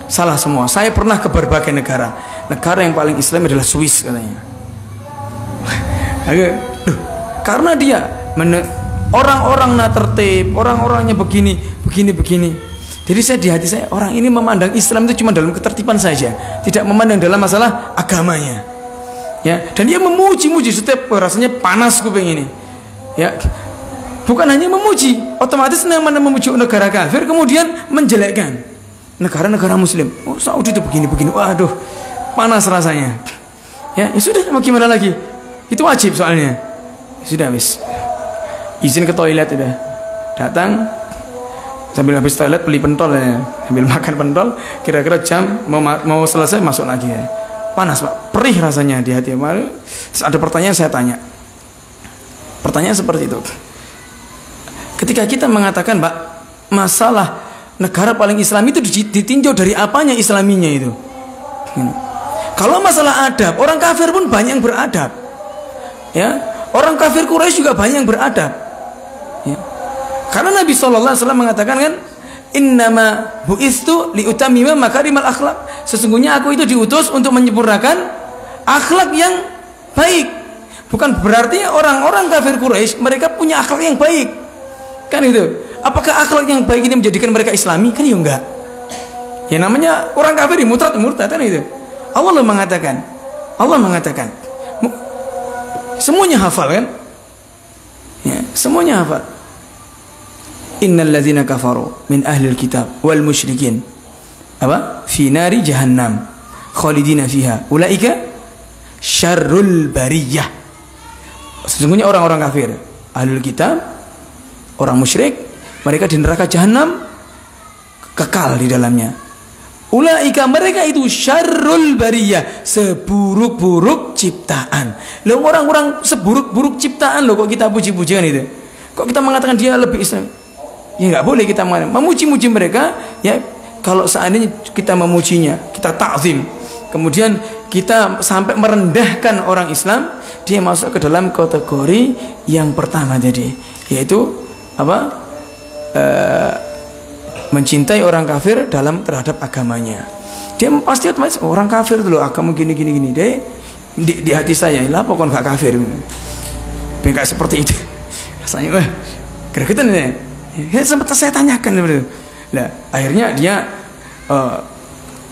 Salah semua. Saya pernah ke berbagai negara. Negara yang paling Islam adalah Swiss katanya. Karena dia orang-orang tertib, orang-orangnya begini. Jadi saya di hati saya, orang ini memandang Islam itu cuma dalam ketertiban saja, tidak memandang dalam masalah agamanya. Ya, dan dia memuji-muji setiap rasanya panas kuping ini. Ya, bukan hanya memuji, otomatis mana memuji negara kafir, kemudian menjelekkan negara-negara Muslim. Oh, Saudi itu begini-begini. Waduh, panas rasanya. Ya sudah, mau gimana lagi? Itu wajib soalnya. Sudah wis. Izin ke toilet udah. Datang sambil habis toilet beli pentol ya. Sambil makan pentol, kira-kira jam mau selesai masuk lagi ya. Panas, Pak. Perih rasanya di hati. Terus ada pertanyaan saya tanya. Pertanyaan seperti itu. Ketika kita mengatakan, Pak, masalah negara paling Islam itu ditinjau dari apanya Islaminya itu. Kalau masalah adab, orang kafir pun banyak yang beradab. Ya, orang kafir Quraisy juga banyak yang beradab. Ya. Karena Nabi SAW mengatakan kan, innama bu'istu liutammima makarimal akhlak. Sesungguhnya aku itu diutus untuk menyempurnakan akhlak yang baik. Bukan berarti orang-orang kafir Quraisy mereka punya akhlak yang baik. Kan itu. Apakah akhlak yang baik ini menjadikan mereka Islami? Kan ya enggak. Ya namanya orang kafir murtad kan itu. Allah mengatakan semuanya hafal kan? Ya, semuanya hafal. Innal ladzina kafaru min ahlil kitab wal musyrikin fi nari jahannam khalidina fiha ulaika syarrul bariyah. Sesungguhnya orang-orang kafir, ahlul kitab, orang musyrik, mereka di neraka jahanam kekal di dalamnya. Ulaika, mereka itu syarrul bariyah, seburuk-buruk ciptaan. Loh, orang-orang seburuk-buruk ciptaan loh kok kita puji-pujikan itu? Kok kita mengatakan dia lebih Islam? Ya nggak boleh kita memuji-muji mereka. Ya, kalau seandainya kita memujinya, kita ta'zim, kemudian kita sampai merendahkan orang Islam, dia masuk ke dalam kategori yang pertama tadi, yaitu apa? Mencintai orang kafir terhadap agamanya. Dia pasti otomatis orang kafir dulu agama gini deh. Di hati saya, lah pokoknya nggak kafir. Enggak seperti itu. Rasanya gregetan ya. Sempat saya tanyakan gitu. Lah, akhirnya dia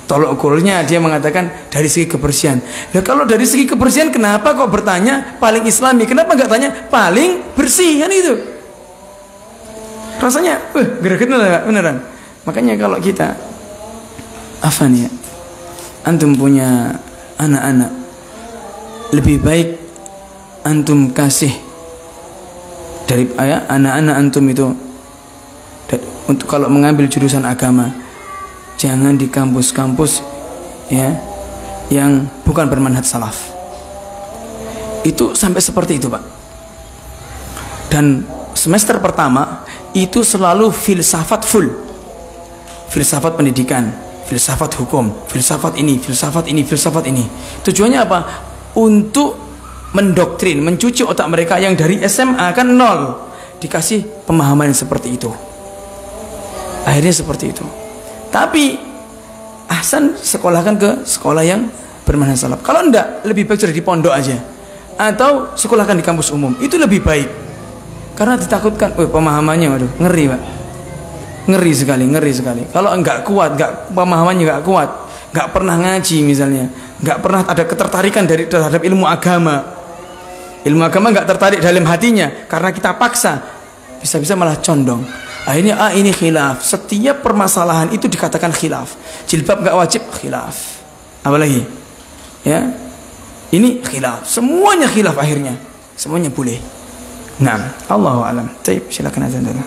tolok ukurnya dia mengatakan dari segi kebersihan. Nah, kalau dari segi kebersihan kenapa kok bertanya paling Islami? Kenapa nggak tanya paling bersih kan itu? Rasanya gregetan lah beneran. Makanya kalau kita afan ya, antum punya anak-anak, lebih baik antum kasih dari anak-anak antum itu untuk kalau mengambil jurusan agama, jangan di kampus-kampus ya yang bukan bermanhaj salaf. Itu sampai seperti itu, Pak. Dan semester pertama itu selalu filsafat full. Filsafat pendidikan, filsafat hukum, filsafat ini. Tujuannya apa? Untuk mendoktrin, mencuci otak mereka yang dari SMA kan nol, dikasih pemahaman yang seperti itu. Akhirnya seperti itu. Tapi ahsan sekolahkan ke sekolah yang bermanhaj salaf. Kalau enggak, lebih baik sudah di pondok aja, atau sekolahkan di kampus umum. Itu lebih baik. Karena ditakutkan, pemahamannya waduh, ngeri, Pak. Ngeri sekali. Kalau enggak kuat, pemahamannya enggak kuat, enggak pernah ngaji misalnya, enggak pernah ada ketertarikan terhadap ilmu agama. Ilmu agama enggak tertarik dalam hatinya karena kita paksa, bisa-bisa malah condong. Akhirnya ini khilaf. Setiap permasalahan itu dikatakan khilaf. Jilbab enggak wajib, khilaf. Apalagi? Ya. Ini khilaf. Semuanya khilaf akhirnya. Semuanya boleh. Nah, Allahu a'lam. Baik, silakan azan dulu.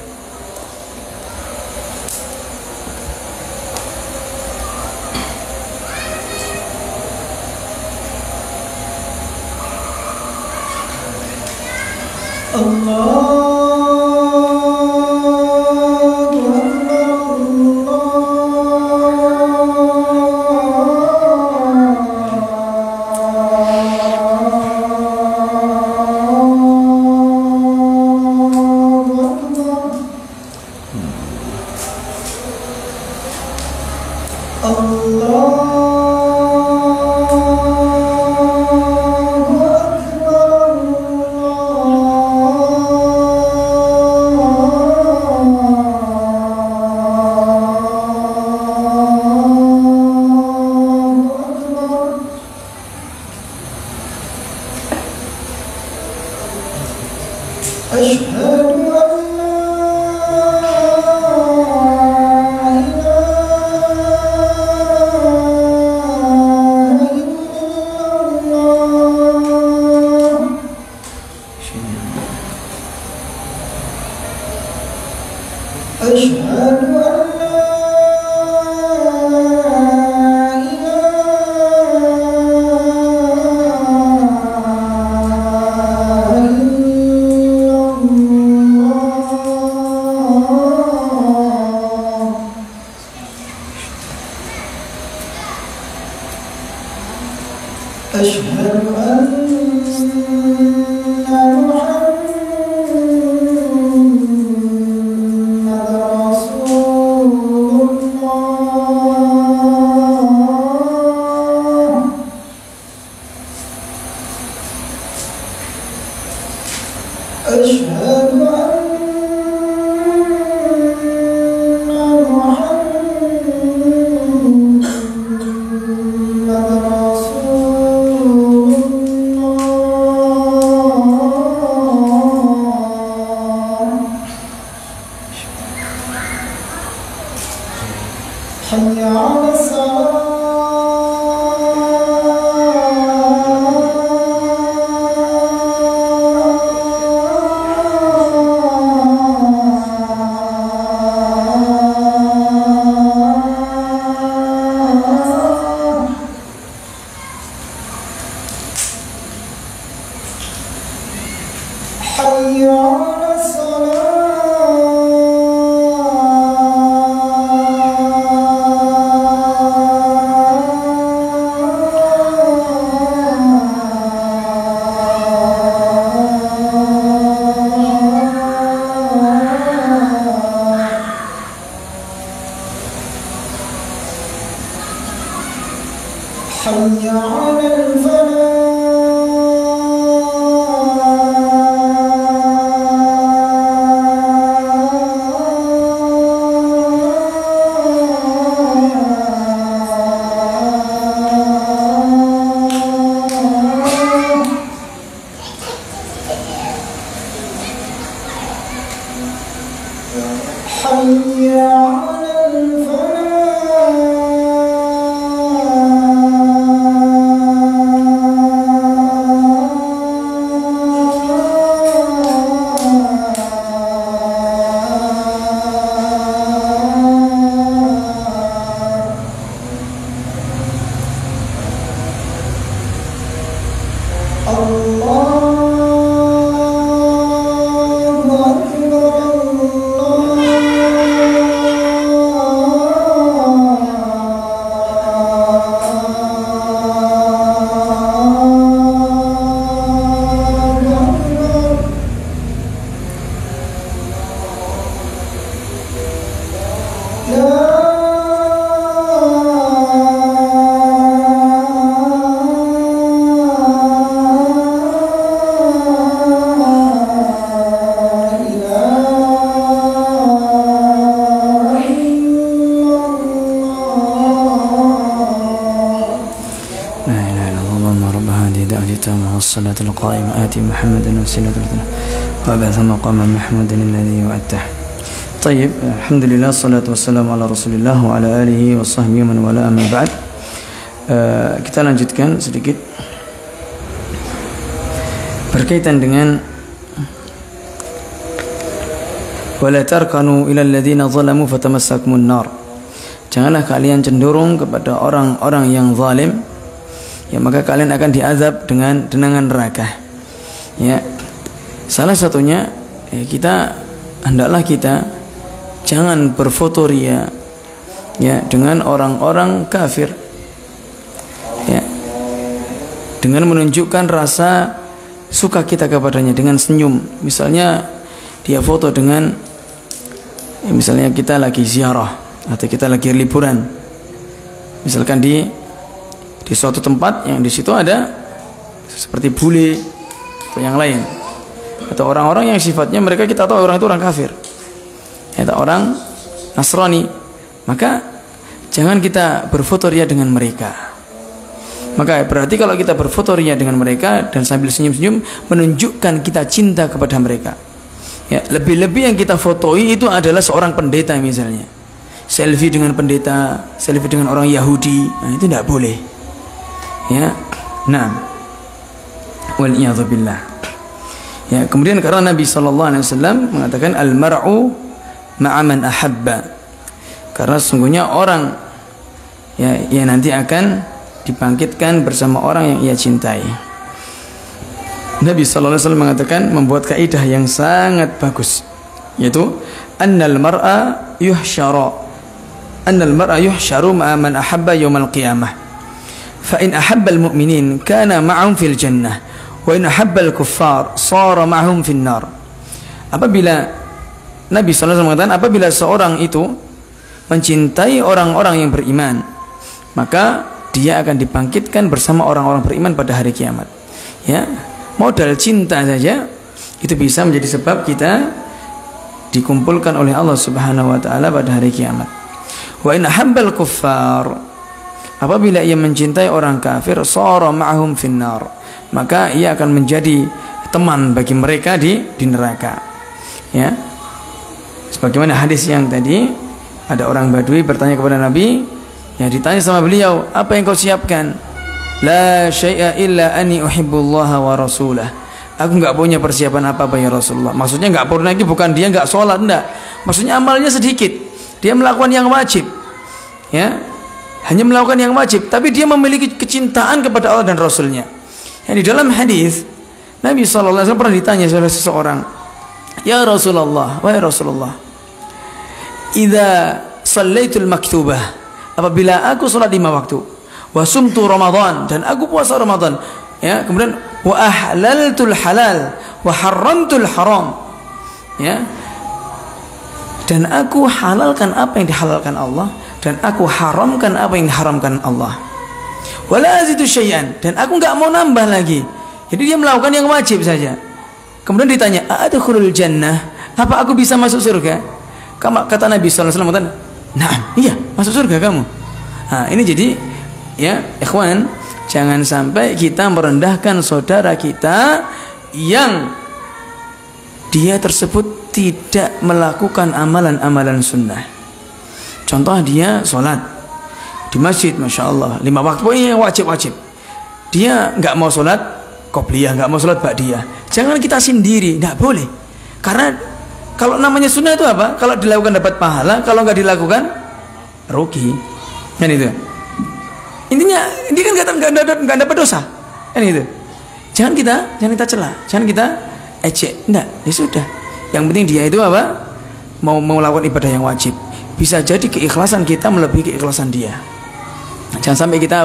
الصلاة القائمة آتي محمد وسيلة وبعث مقام محمود الذي وعدته. طيب، الحمد لله الصلاة والسلام على رسول الله وعلى آله وصحبه ومن والاه أما بعد. Kita lanjutkan sedikit berkaitan dengan wala tarkanu ilal ladzina zalamu fatamassakumun nar. Janganlah kalian cenderung kepada orang-orang yang zalim, ya maka kalian akan diazab dengan denangan neraka. Ya. Salah satunya hendaklah kita jangan berfoto ria ya dengan orang-orang kafir ya, dengan menunjukkan rasa suka kita kepadanya dengan senyum. Misalnya dia foto dengan misalnya kita lagi ziarah atau kita lagi liburan, misalkan di suatu tempat yang di situ ada seperti bule atau yang lain, atau orang-orang yang sifatnya mereka kita tahu orang itu orang kafir atau orang Nasrani, maka jangan kita berfoto ria dengan mereka. Maka berarti kalau kita berfoto ria dengan mereka dan sambil senyum-senyum menunjukkan kita cinta kepada mereka ya, lebih-lebih yang kita fotoi itu adalah seorang pendeta, misalnya selfie dengan pendeta, selfie dengan orang Yahudi, nah itu tidak boleh ya. Nah, waliyadzubillah ya. Kemudian karena Nabi SAW mengatakan al-mar'u ma'a man ahabba, karena sesungguhnya orang ya nanti akan dibangkitkan bersama orang yang ia cintai. Nabi SAW mengatakan, membuat kaidah yang sangat bagus, yaitu annal mar'a yuhsyaru ma'a man ahabba yaumal qiyamah. Fa in ahabbal mu'minin kana ma'hum fil jannah wa in ahabbal kuffar sara ma'hum fin nar. Apabila Nabi SAW mengatakan, apabila seorang itu mencintai orang-orang yang beriman, maka dia akan dibangkitkan bersama orang-orang beriman pada hari kiamat ya. Modal cinta saja itu bisa menjadi sebab kita dikumpulkan oleh Allah Subhanahu wa taala pada hari kiamat. Wa in ahabbal kuffar, apabila ia mencintai orang kafir, sara ma'hum finnar, maka ia akan menjadi teman bagi mereka di neraka ya. Sebagaimana hadis yang tadi, ada orang Badui bertanya kepada Nabi, ya ditanya sama beliau, apa yang kau siapkan? La syai'a illa anni uhibbullaha wa rasulah. Aku enggak punya persiapan apa-apa ya Rasulullah. Maksudnya enggak pernah lagi, bukan dia enggak sholat, enggak. Maksudnya amalnya sedikit, dia melakukan yang wajib ya, hanya melakukan yang wajib, tapi dia memiliki kecintaan kepada Allah dan Rasulnya. Yang di dalam hadis Nabi SAW pernah ditanya oleh seseorang, ya Rasulullah, wahai Rasulullah, idza shallaitul maktubah, apabila aku sholat 5 waktu, wa sumtu Ramadan, dan aku puasa Ramadan ya, kemudian wa ahlaltul halal wa haramtul haram ya, dan aku halalkan apa yang dihalalkan Allah dan aku haramkan apa yang diharamkan Allah, wala azidu syai'an, dan aku enggak mau nambah lagi. Jadi dia melakukan yang wajib saja. Kemudian ditanya, a'adkhulul jannah, apa aku bisa masuk surga? Kata Nabi SAW, nah iya, masuk surga kamu. Nah ini jadi ya ikhwan, jangan sampai kita merendahkan saudara kita yang dia tersebut tidak melakukan amalan-amalan sunnah. Contoh, dia sholat di masjid, masya Allah 5 waktu, pokoknya wajib-wajib. Dia nggak mau sholat qobliyah, nggak mau sholat ba'diyah. Jangan kita sendiri, nggak boleh. Karena kalau namanya sunnah itu apa? Kalau dilakukan dapat pahala, kalau nggak dilakukan rugi. Kan itu. Intinya dia kan nggak dapat dosa. Kan itu. Jangan kita celah, jangan kita ejek. Enggak, ya sudah. Yang penting dia itu apa? Mau melakukan ibadah yang wajib. Bisa jadi keikhlasan kita melebihi keikhlasan dia. Jangan sampai kita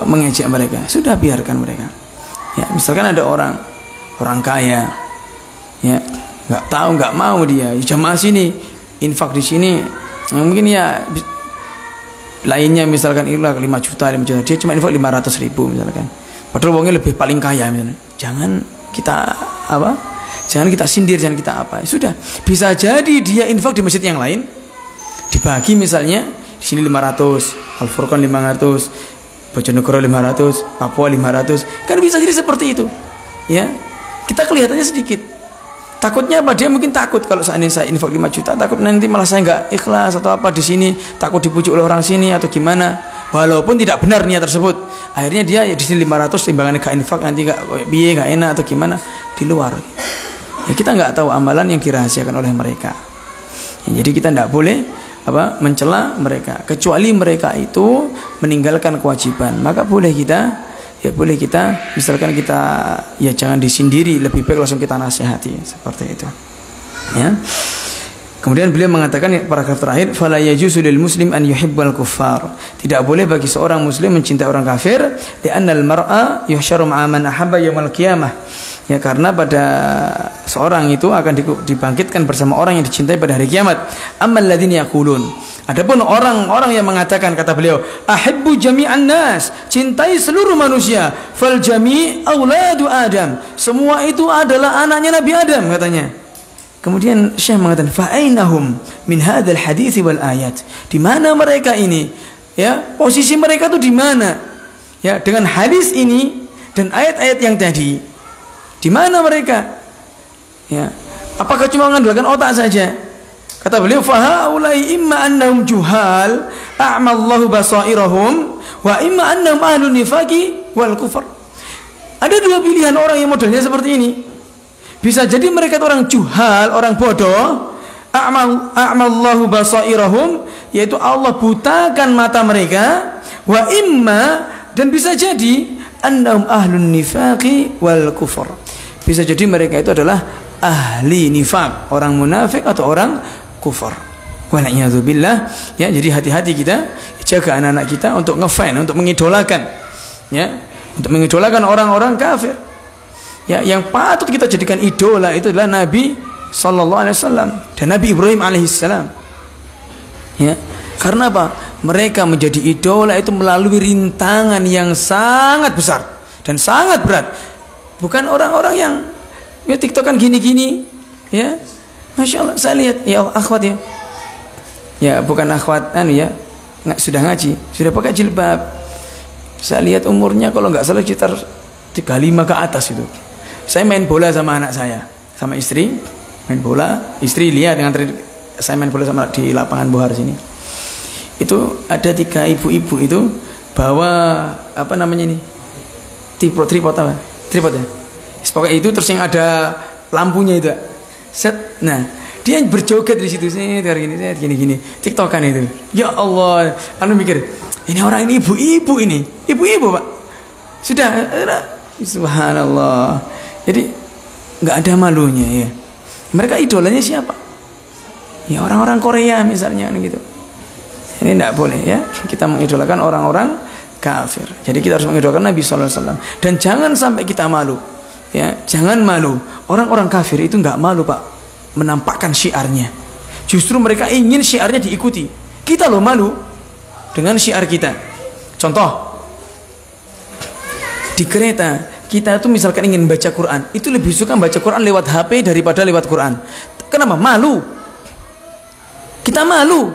mengejek mereka. Sudah, biarkan mereka. Ya, misalkan ada orang kaya, ya nggak tahu, nggak mau dia jamaah sini, infak di sini, mungkin ya lainnya misalkan 5 juta, dia cuma infak 500.000 misalkan. Padahal uangnya lebih paling kaya misalnya. Jangan kita sindir, jangan kita apa. Sudah, bisa jadi dia infak di masjid yang lain, dibagi misalnya di sini 500, Al-Furqan 500, Bojonegoro 500, Papua 500. Kan bisa jadi seperti itu. Ya. Kita kelihatannya sedikit. Takutnya apa? Dia mungkin takut kalau seandainya saya infak 5 juta, takut nanti malah saya nggak ikhlas atau apa di sini, takut dipujuk oleh orang sini atau gimana. Walaupun tidak benar niat tersebut. Akhirnya dia di sini 500, timbangannya gak infak, nanti gak enak atau gimana di luar. Ya, kita nggak tahu amalan yang dirahasiakan oleh mereka. Ya, jadi kita tidak boleh mencela mereka, kecuali mereka itu meninggalkan kewajiban, maka boleh kita ya boleh kita, misalkan kita ya jangan disindiri, lebih baik langsung kita nasihati seperti itu. Ya. Kemudian beliau mengatakan paragraf terakhir, fala yajuzu lil muslim an yuhibbal kuffar. Tidak boleh bagi seorang muslim mencintai orang kafir, li'annal mar'a yuhsyaru ma'a man ahabba yaumil qiyamah. Ya, karena pada seorang itu akan dibangkitkan bersama orang yang dicintai pada hari kiamat. Ammal ladzina yaqulun. Adapun orang-orang yang mengatakan, kata beliau, ahibbu jami'an nas, cintai seluruh manusia, fal jami' auladu Adam. Semua itu adalah anaknya Nabi Adam, katanya. Kemudian Syekh mengatakan, fa'ainahum min hadzal hadits wal ayat. Di mana mereka ini? Ya, posisi mereka itu di mana? Ya, dengan hadis ini dan ayat-ayat yang tadi. Di mana mereka? Ya, apakah cuma mengandalkan otak saja? Kata beliau, fahaulai imma annahum juhal, a'mallahu basairahum, wa imma annahum ahlun nifaqi wal kufar. Ada dua pilihan orang yang modelnya seperti ini. Bisa jadi mereka itu orang juhal, orang bodoh, a'mallahu basairahum, yaitu Allah butakan mata mereka, wa imma, dan bisa jadi annahum ahlun nifaqi wal kufur. Bisa jadi mereka itu adalah ahli nifaq, orang munafik atau orang kufur. Wala'iyadzubillah. Ya, jadi hati-hati kita, jaga anak-anak kita untuk ngefan, untuk mengidolakan, ya, untuk mengidolakan orang-orang kafir. Ya, yang patut kita jadikan idola itu adalah Nabi sallallahu alaihi wasallam dan Nabi Ibrahim alaihissalam. Ya, karena apa? Mereka menjadi idola itu melalui rintangan yang sangat besar dan sangat berat. Bukan orang-orang yang ya TikTokan gini-gini, ya. Masya Allah, saya lihat ya akhwat ya. Ya, bukan akhwat ya, sudah ngaji, sudah pakai jilbab. Saya lihat umurnya kalau nggak salah sekitar 35 ke atas itu. Saya main bola sama anak saya, sama istri, main bola. Istri lihat dengan saya main bola sama di lapangan Bohar sini. Itu ada 3 ibu-ibu itu bawa apa namanya ini? Tripod apa? Tripod ya. Pokoknya itu terus yang ada lampunya itu. Set. Nah, dia berjoget di situ gini. TikTokan itu. Ya Allah, anu mikir, ini orang ini ibu-ibu ini. Ibu-ibu, Pak. Sudah subhanallah. Jadi nggak ada malunya ya. Mereka idolanya siapa? Ya orang-orang Korea misalnya gitu. Ini tidak boleh ya. Kita mengidolakan orang-orang kafir. Jadi kita harus mengidolakan Nabi sallallahu alaihi wasallam dan jangan sampai kita malu. Ya, jangan malu. Orang-orang kafir itu nggak malu, Pak, menampakkan syiarnya. Justru mereka ingin syiarnya diikuti. Kita loh malu dengan syiar kita. Contoh, di kereta kita tuh misalkan ingin baca Quran, itu lebih suka baca Quran lewat HP daripada lewat Quran. Kenapa? Malu. Kita malu.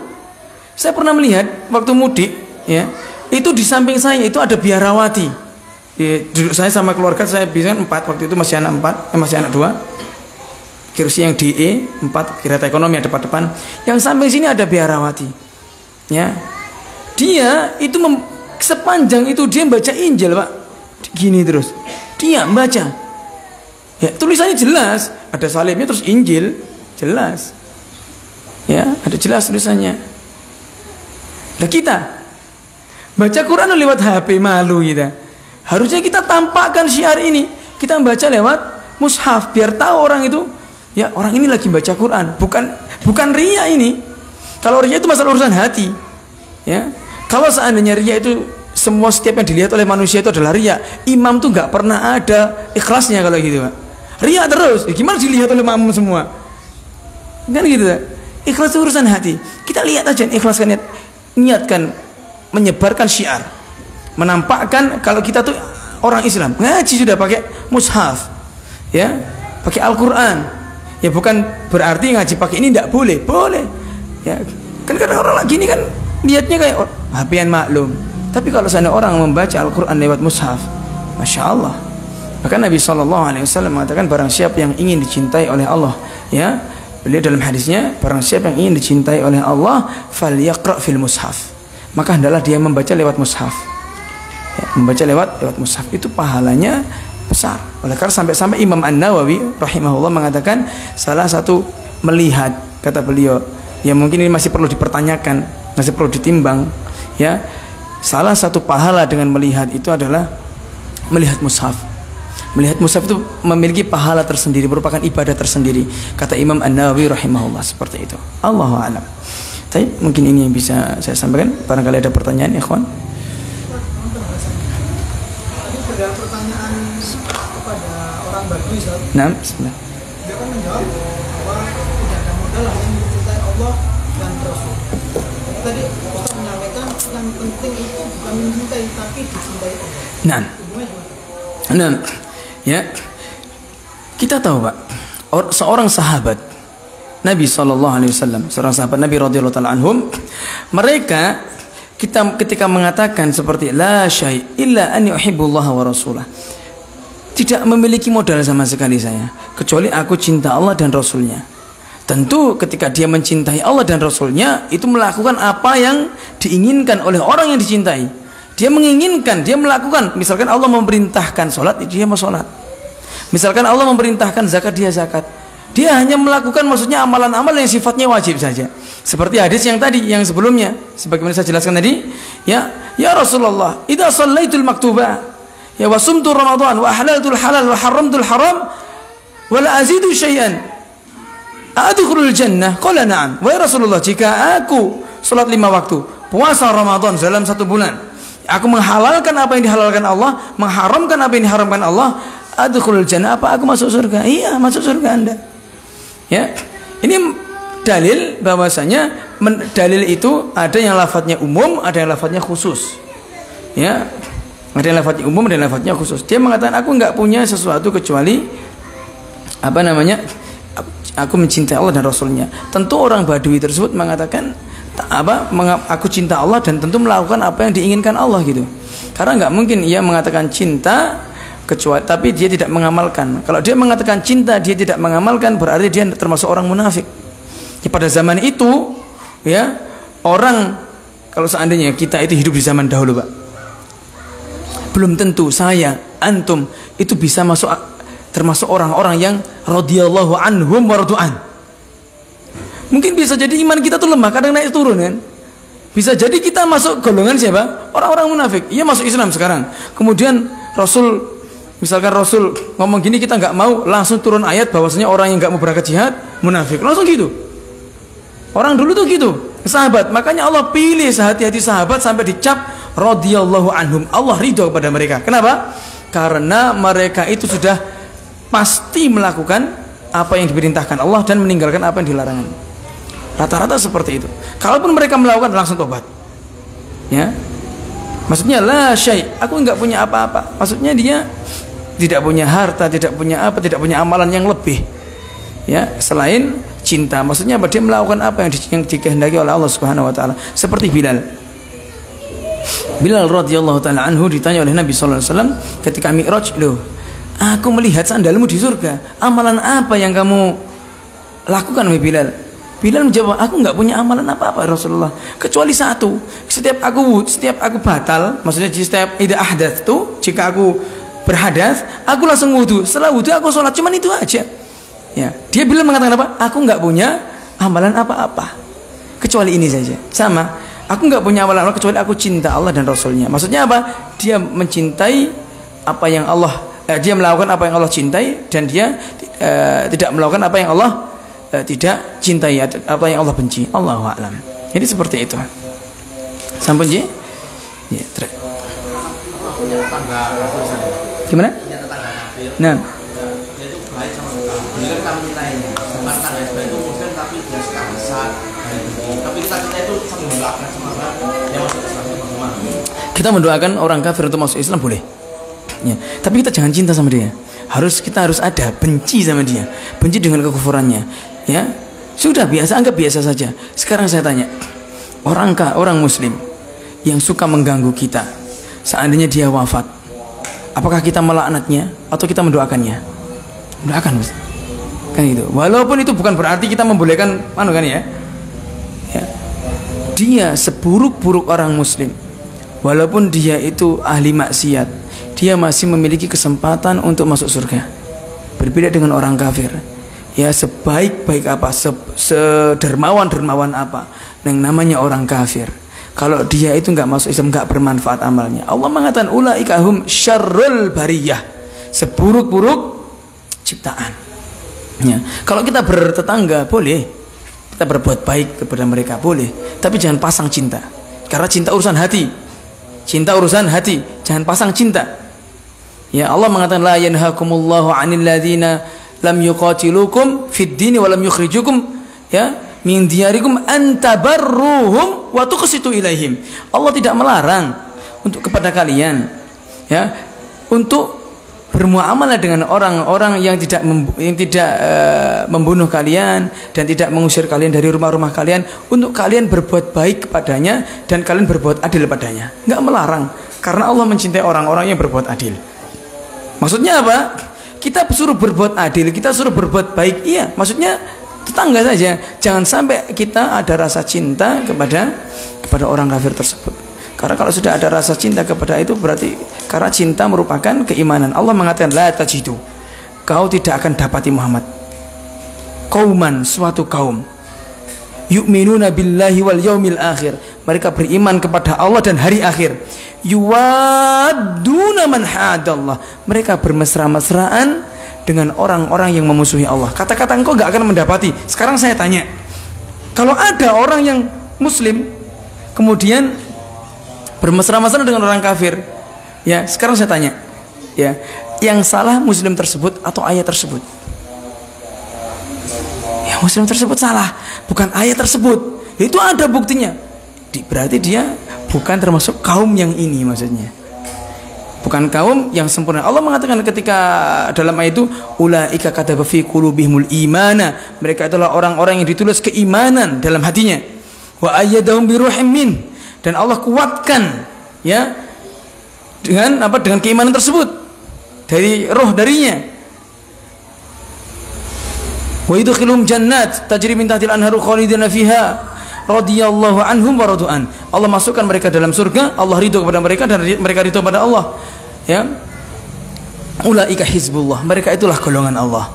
Saya pernah melihat waktu mudik, ya, itu di samping saya itu ada biarawati. Ya, duduk saya sama keluarga saya bisa 4 waktu itu masih anak 4, masih anak 2. Kursi yang DE 4 kereta ekonomi ada depan. Yang samping sini ada biarawati. Ya. Dia itu sepanjang itu dia baca Injil, Pak. Gini terus. Dia baca. Ya, tulisannya jelas, ada salibnya terus Injil, jelas. Ya, ada jelas tulisannya. Nah, kita baca Quran lewat HP, malu kita. Harusnya kita tampakkan syiar ini. Kita baca lewat mushaf biar tahu orang itu, ya, orang ini lagi baca Quran, bukan riya ini. Kalau riya itu masalah urusan hati. Ya. Kalau seandainya riya itu setiap yang dilihat oleh manusia itu adalah riya, imam tuh nggak pernah ada ikhlasnya kalau gitu, Pak. Riya terus, ya gimana dilihat oleh makmum semua? Kan gitu, Pak. Ikhlas itu urusan hati. Kita lihat aja, ikhlaskan niatkan menyebarkan syiar, menampakkan kalau kita tuh orang Islam. Ngaji sudah pakai mushaf, ya, pakai Al-Quran. Ya bukan berarti ngaji pakai ini tidak boleh, boleh. Ya kan karena orang lagi ini kan niatnya kayak HP-an maklum. Tapi kalau seandainya orang membaca Al-Quran lewat mushaf, Masya Allah. Bahkan Nabi SAW mengatakan barang siapa yang ingin dicintai oleh Allah, ya, beliau dalam hadisnya, barang siapa yang ingin dicintai oleh Allah, falyaqra fil mushaf, maka hendaklah dia membaca lewat mushaf. Ya, membaca lewat mushaf itu pahalanya besar. Oleh karena sampai-sampai Imam An-Nawawi rahimahullah mengatakan salah satu melihat, kata beliau, ya mungkin ini masih perlu dipertanyakan, masih perlu ditimbang, ya. Salah satu pahala dengan melihat itu adalah melihat mushaf. Melihat mushaf itu memiliki pahala tersendiri, merupakan ibadah tersendiri. Kata Imam An-Nawawi rahimahullah seperti itu. Allahu a'lam. Tapi mungkin ini yang bisa saya sampaikan. Barangkali ada pertanyaan, ikhwan. Ada pertanyaan kepada orang Badui, Ustaz. Nah, bismillah. Dia kan menjawab bahwa tidak ada modal yang mencintai Allah dan Rasul. Tadi Ustaz menyampaikan yang penting itu bukan mencintai tapi dicintai Allah. Nah, ya, kita tahu Pak, seorang sahabat Nabi SAW, seorang sahabat Nabi radhiyallahu taala anhum, mereka ketika mengatakan seperti la syai' illa an yuhibbullaha wa rasulah, tidak memiliki modal sama sekali saya, kecuali aku cinta Allah dan Rasulnya. Tentu ketika dia mencintai Allah dan Rasulnya, itu melakukan apa yang diinginkan oleh orang yang dicintai. Dia menginginkan, dia melakukan. Misalkan Allah memerintahkan sholat, dia mau sholat. Misalkan Allah memerintahkan zakat, dia zakat. Dia hanya melakukan, maksudnya amalan-amalan yang sifatnya wajib saja. Seperti hadis yang tadi, yang sebelumnya, sebagaimana saya jelaskan tadi, ya Rasulullah, idza shallaitul maktubah, ya wa sumtu Ramadan, wa halaltul halal, wa haramtul haram, wa la azidu syai'an, adkhulul jannah? Qala na'am. Wahai Rasulullah, jika aku salat 5 waktu, puasa Ramadan dalam 1 bulan, aku menghalalkan apa yang dihalalkan Allah, mengharamkan apa yang diharamkan Allah, adkhulul jannah, apa aku masuk surga? Iya, masuk surga Anda. Ya. Ini dalil bahwasanya dalil itu ada yang lafadznya umum, ada yang lafadznya khusus. Ya. Ada yang lafadznya umum, ada yang lafadznya khusus. Dia mengatakan aku enggak punya sesuatu kecuali apa namanya? Aku mencintai Allah dan Rasulnya. Tentu orang Badui tersebut mengatakan aku cinta Allah dan tentu melakukan apa yang diinginkan Allah gitu. Karena nggak mungkin ia mengatakan cinta kecuali tapi dia tidak mengamalkan. Kalau dia mengatakan cinta dia tidak mengamalkan, berarti dia termasuk orang munafik. Ya, pada zaman itu ya orang, kalau seandainya kita itu hidup di zaman dahulu Pak, belum tentu saya antum itu bisa masuk termasuk orang-orang yang radhiyallahu anhum wa radu'an. Mungkin bisa jadi iman kita tuh lemah, kadang naik turun kan. Bisa jadi kita masuk golongan siapa? Orang-orang munafik. Ia masuk Islam sekarang. Kemudian Rasul, misalkan Rasul ngomong gini kita nggak mau, langsung turun ayat bahwasanya orang yang nggak mau berangkat jihad munafik. Langsung gitu. Orang dulu tuh gitu, sahabat. Makanya Allah pilih sehati-hati sahabat sampai dicap radhiyallahu anhum. Allah ridho kepada mereka. Kenapa? Karena mereka itu sudah pasti melakukan apa yang diperintahkan Allah dan meninggalkan apa yang dilarang. Rata-rata seperti itu. Kalaupun mereka melakukan langsung tobat. Ya. Maksudnya la syai', aku enggak punya apa-apa. Maksudnya dia tidak punya harta, tidak punya apa, tidak punya amalan yang lebih. Ya, selain cinta. Maksudnya apa? Dia melakukan apa yang dikehendaki oleh Allah Subhanahu wa taala. Seperti Bilal. Bilal radhiyallahu taala anhu ditanya oleh Nabi sallallahu alaihi wasallam ketika Mi'raj, "Loh, aku melihat sandalmu di surga. Amalan apa yang kamu lakukan, wahai Bilal?" Bilal menjawab, aku nggak punya amalan apa-apa Rasulullah, kecuali satu. Setiap aku batal, maksudnya setiap idza ahdath tuh, jika aku berhadas, aku langsung wudu. Setelah wudu aku sholat, cuman itu aja. Ya, dia Bilal mengatakan apa? Aku nggak punya amalan apa-apa, kecuali ini saja. Sama, aku nggak punya amalan apa kecuali aku cinta Allah dan Rasulnya. Maksudnya apa? Dia mencintai apa yang Allah dia melakukan apa yang Allah cintai dan dia tidak melakukan apa yang Allah tidak cintai, apa yang Allah benci. Allahu a'lam. Jadi seperti itu. Sampun ji? Ya, gimana? Nah. Kita mendoakan orang kafir untuk masuk Islam boleh. Ya, tapi kita jangan cinta sama dia. Kita harus ada benci sama dia, benci dengan kekufurannya. Ya, sudah biasa, anggap biasa saja. Sekarang saya tanya, orang Muslim yang suka mengganggu kita, seandainya dia wafat, apakah kita melaknatnya atau kita mendoakannya? Mendoakan, kan itu. Walaupun itu bukan berarti kita membolehkan, kan ya. Ya. Dia seburuk-buruk orang Muslim, walaupun dia itu ahli maksiat, dia masih memiliki kesempatan untuk masuk surga. Berbeda dengan orang kafir. Ya, sebaik-baik apa, sedermawan apa yang namanya orang kafir, kalau dia itu nggak masuk Islam, nggak bermanfaat amalnya. Allah mengatakan ulaika hum syarrul bariyah, seburuk-buruk ciptaan. Ya. Kalau kita bertetangga boleh, kita berbuat baik kepada mereka boleh, tapi jangan pasang cinta, karena cinta urusan hati. Cinta urusan hati, jangan pasang cinta. Ya, Allah mengatakan la yanhakumullahu 'anil ladzina lam yuqatilukum fid dini wa lam yukhrijukum ya min diyarikum an tabarruhum wa tuqsitu ilaihim. Allah tidak melarang untuk kepada kalian ya untuk bermuamalah dengan orang-orang yang tidak membunuh kalian dan tidak mengusir kalian dari rumah-rumah kalian, untuk kalian berbuat baik kepadanya dan kalian berbuat adil padanya. Enggak melarang, karena Allah mencintai orang-orang yang berbuat adil. Maksudnya apa? Kita suruh berbuat adil, kita suruh berbuat baik, iya, maksudnya tetangga saja. Jangan sampai kita ada rasa cinta kepada orang kafir tersebut. Karena kalau sudah ada rasa cinta kepada itu, berarti karena cinta merupakan keimanan. Allah mengatakan la tajidu, kau tidak akan dapati Muhammad qauman, suatu kaum, yu'minuna billahi wal yaumil akhir, mereka beriman kepada Allah dan hari akhir, yuwadduna man hadallah, mereka bermesra-mesraan dengan orang-orang yang memusuhi Allah. Kata-kata engkau gak akan mendapati. Sekarang saya tanya, kalau ada orang yang muslim kemudian bermesra-mesraan dengan orang kafir, ya, sekarang saya tanya, ya, yang salah muslim tersebut atau ayat tersebut? Ya, muslim tersebut salah, bukan ayat tersebut. Itu ada buktinya. Berarti dia bukan termasuk kaum yang ini, maksudnya bukan kaum yang sempurna. Allah mengatakan ketika dalam ayat itu ulaika kataba fi qulubihimul imana, mereka itulah orang-orang yang ditulis keimanan dalam hatinya, wa ayyadahum bi ruhim min, dan Allah kuatkan ya dengan apa, dengan keimanan tersebut dari roh darinya. Wa yudkhilum jannat tajri min tahtil anharu khalidina fiha radhiyallahu anhum wa radu'an. Allah masukkan mereka dalam surga, Allah ridho kepada mereka dan mereka ridho pada Allah. Ya. Ulaika hizbullah, mereka itulah golongan Allah.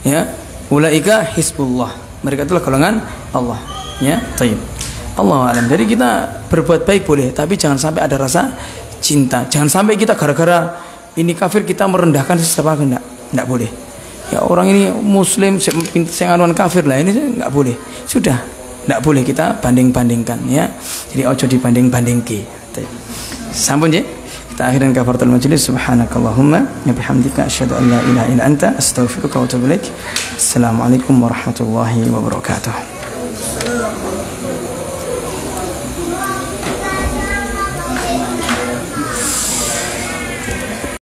Ya. Ulaika hizbullah, mereka itulah golongan Allah. Ya, baik. Allah alam. Jadi kita berbuat baik boleh, tapi jangan sampai ada rasa cinta. Jangan sampai kita gara-gara ini kafir kita merendahkan sesama, enggak boleh. Ya, orang ini muslim senganuan kafir lah, ini enggak boleh. Sudah, enggak boleh kita banding-bandingkan ya. Jadi ojo dibanding-bandingke. Sampun ya. Kita akhirin kafaratul majlis. Subhanakallahumma wa bihamdika asyhadu an la ilaha illa anta astaghfiruka wa atubu ilaik. Assalamualaikum warahmatullahi wabarakatuh.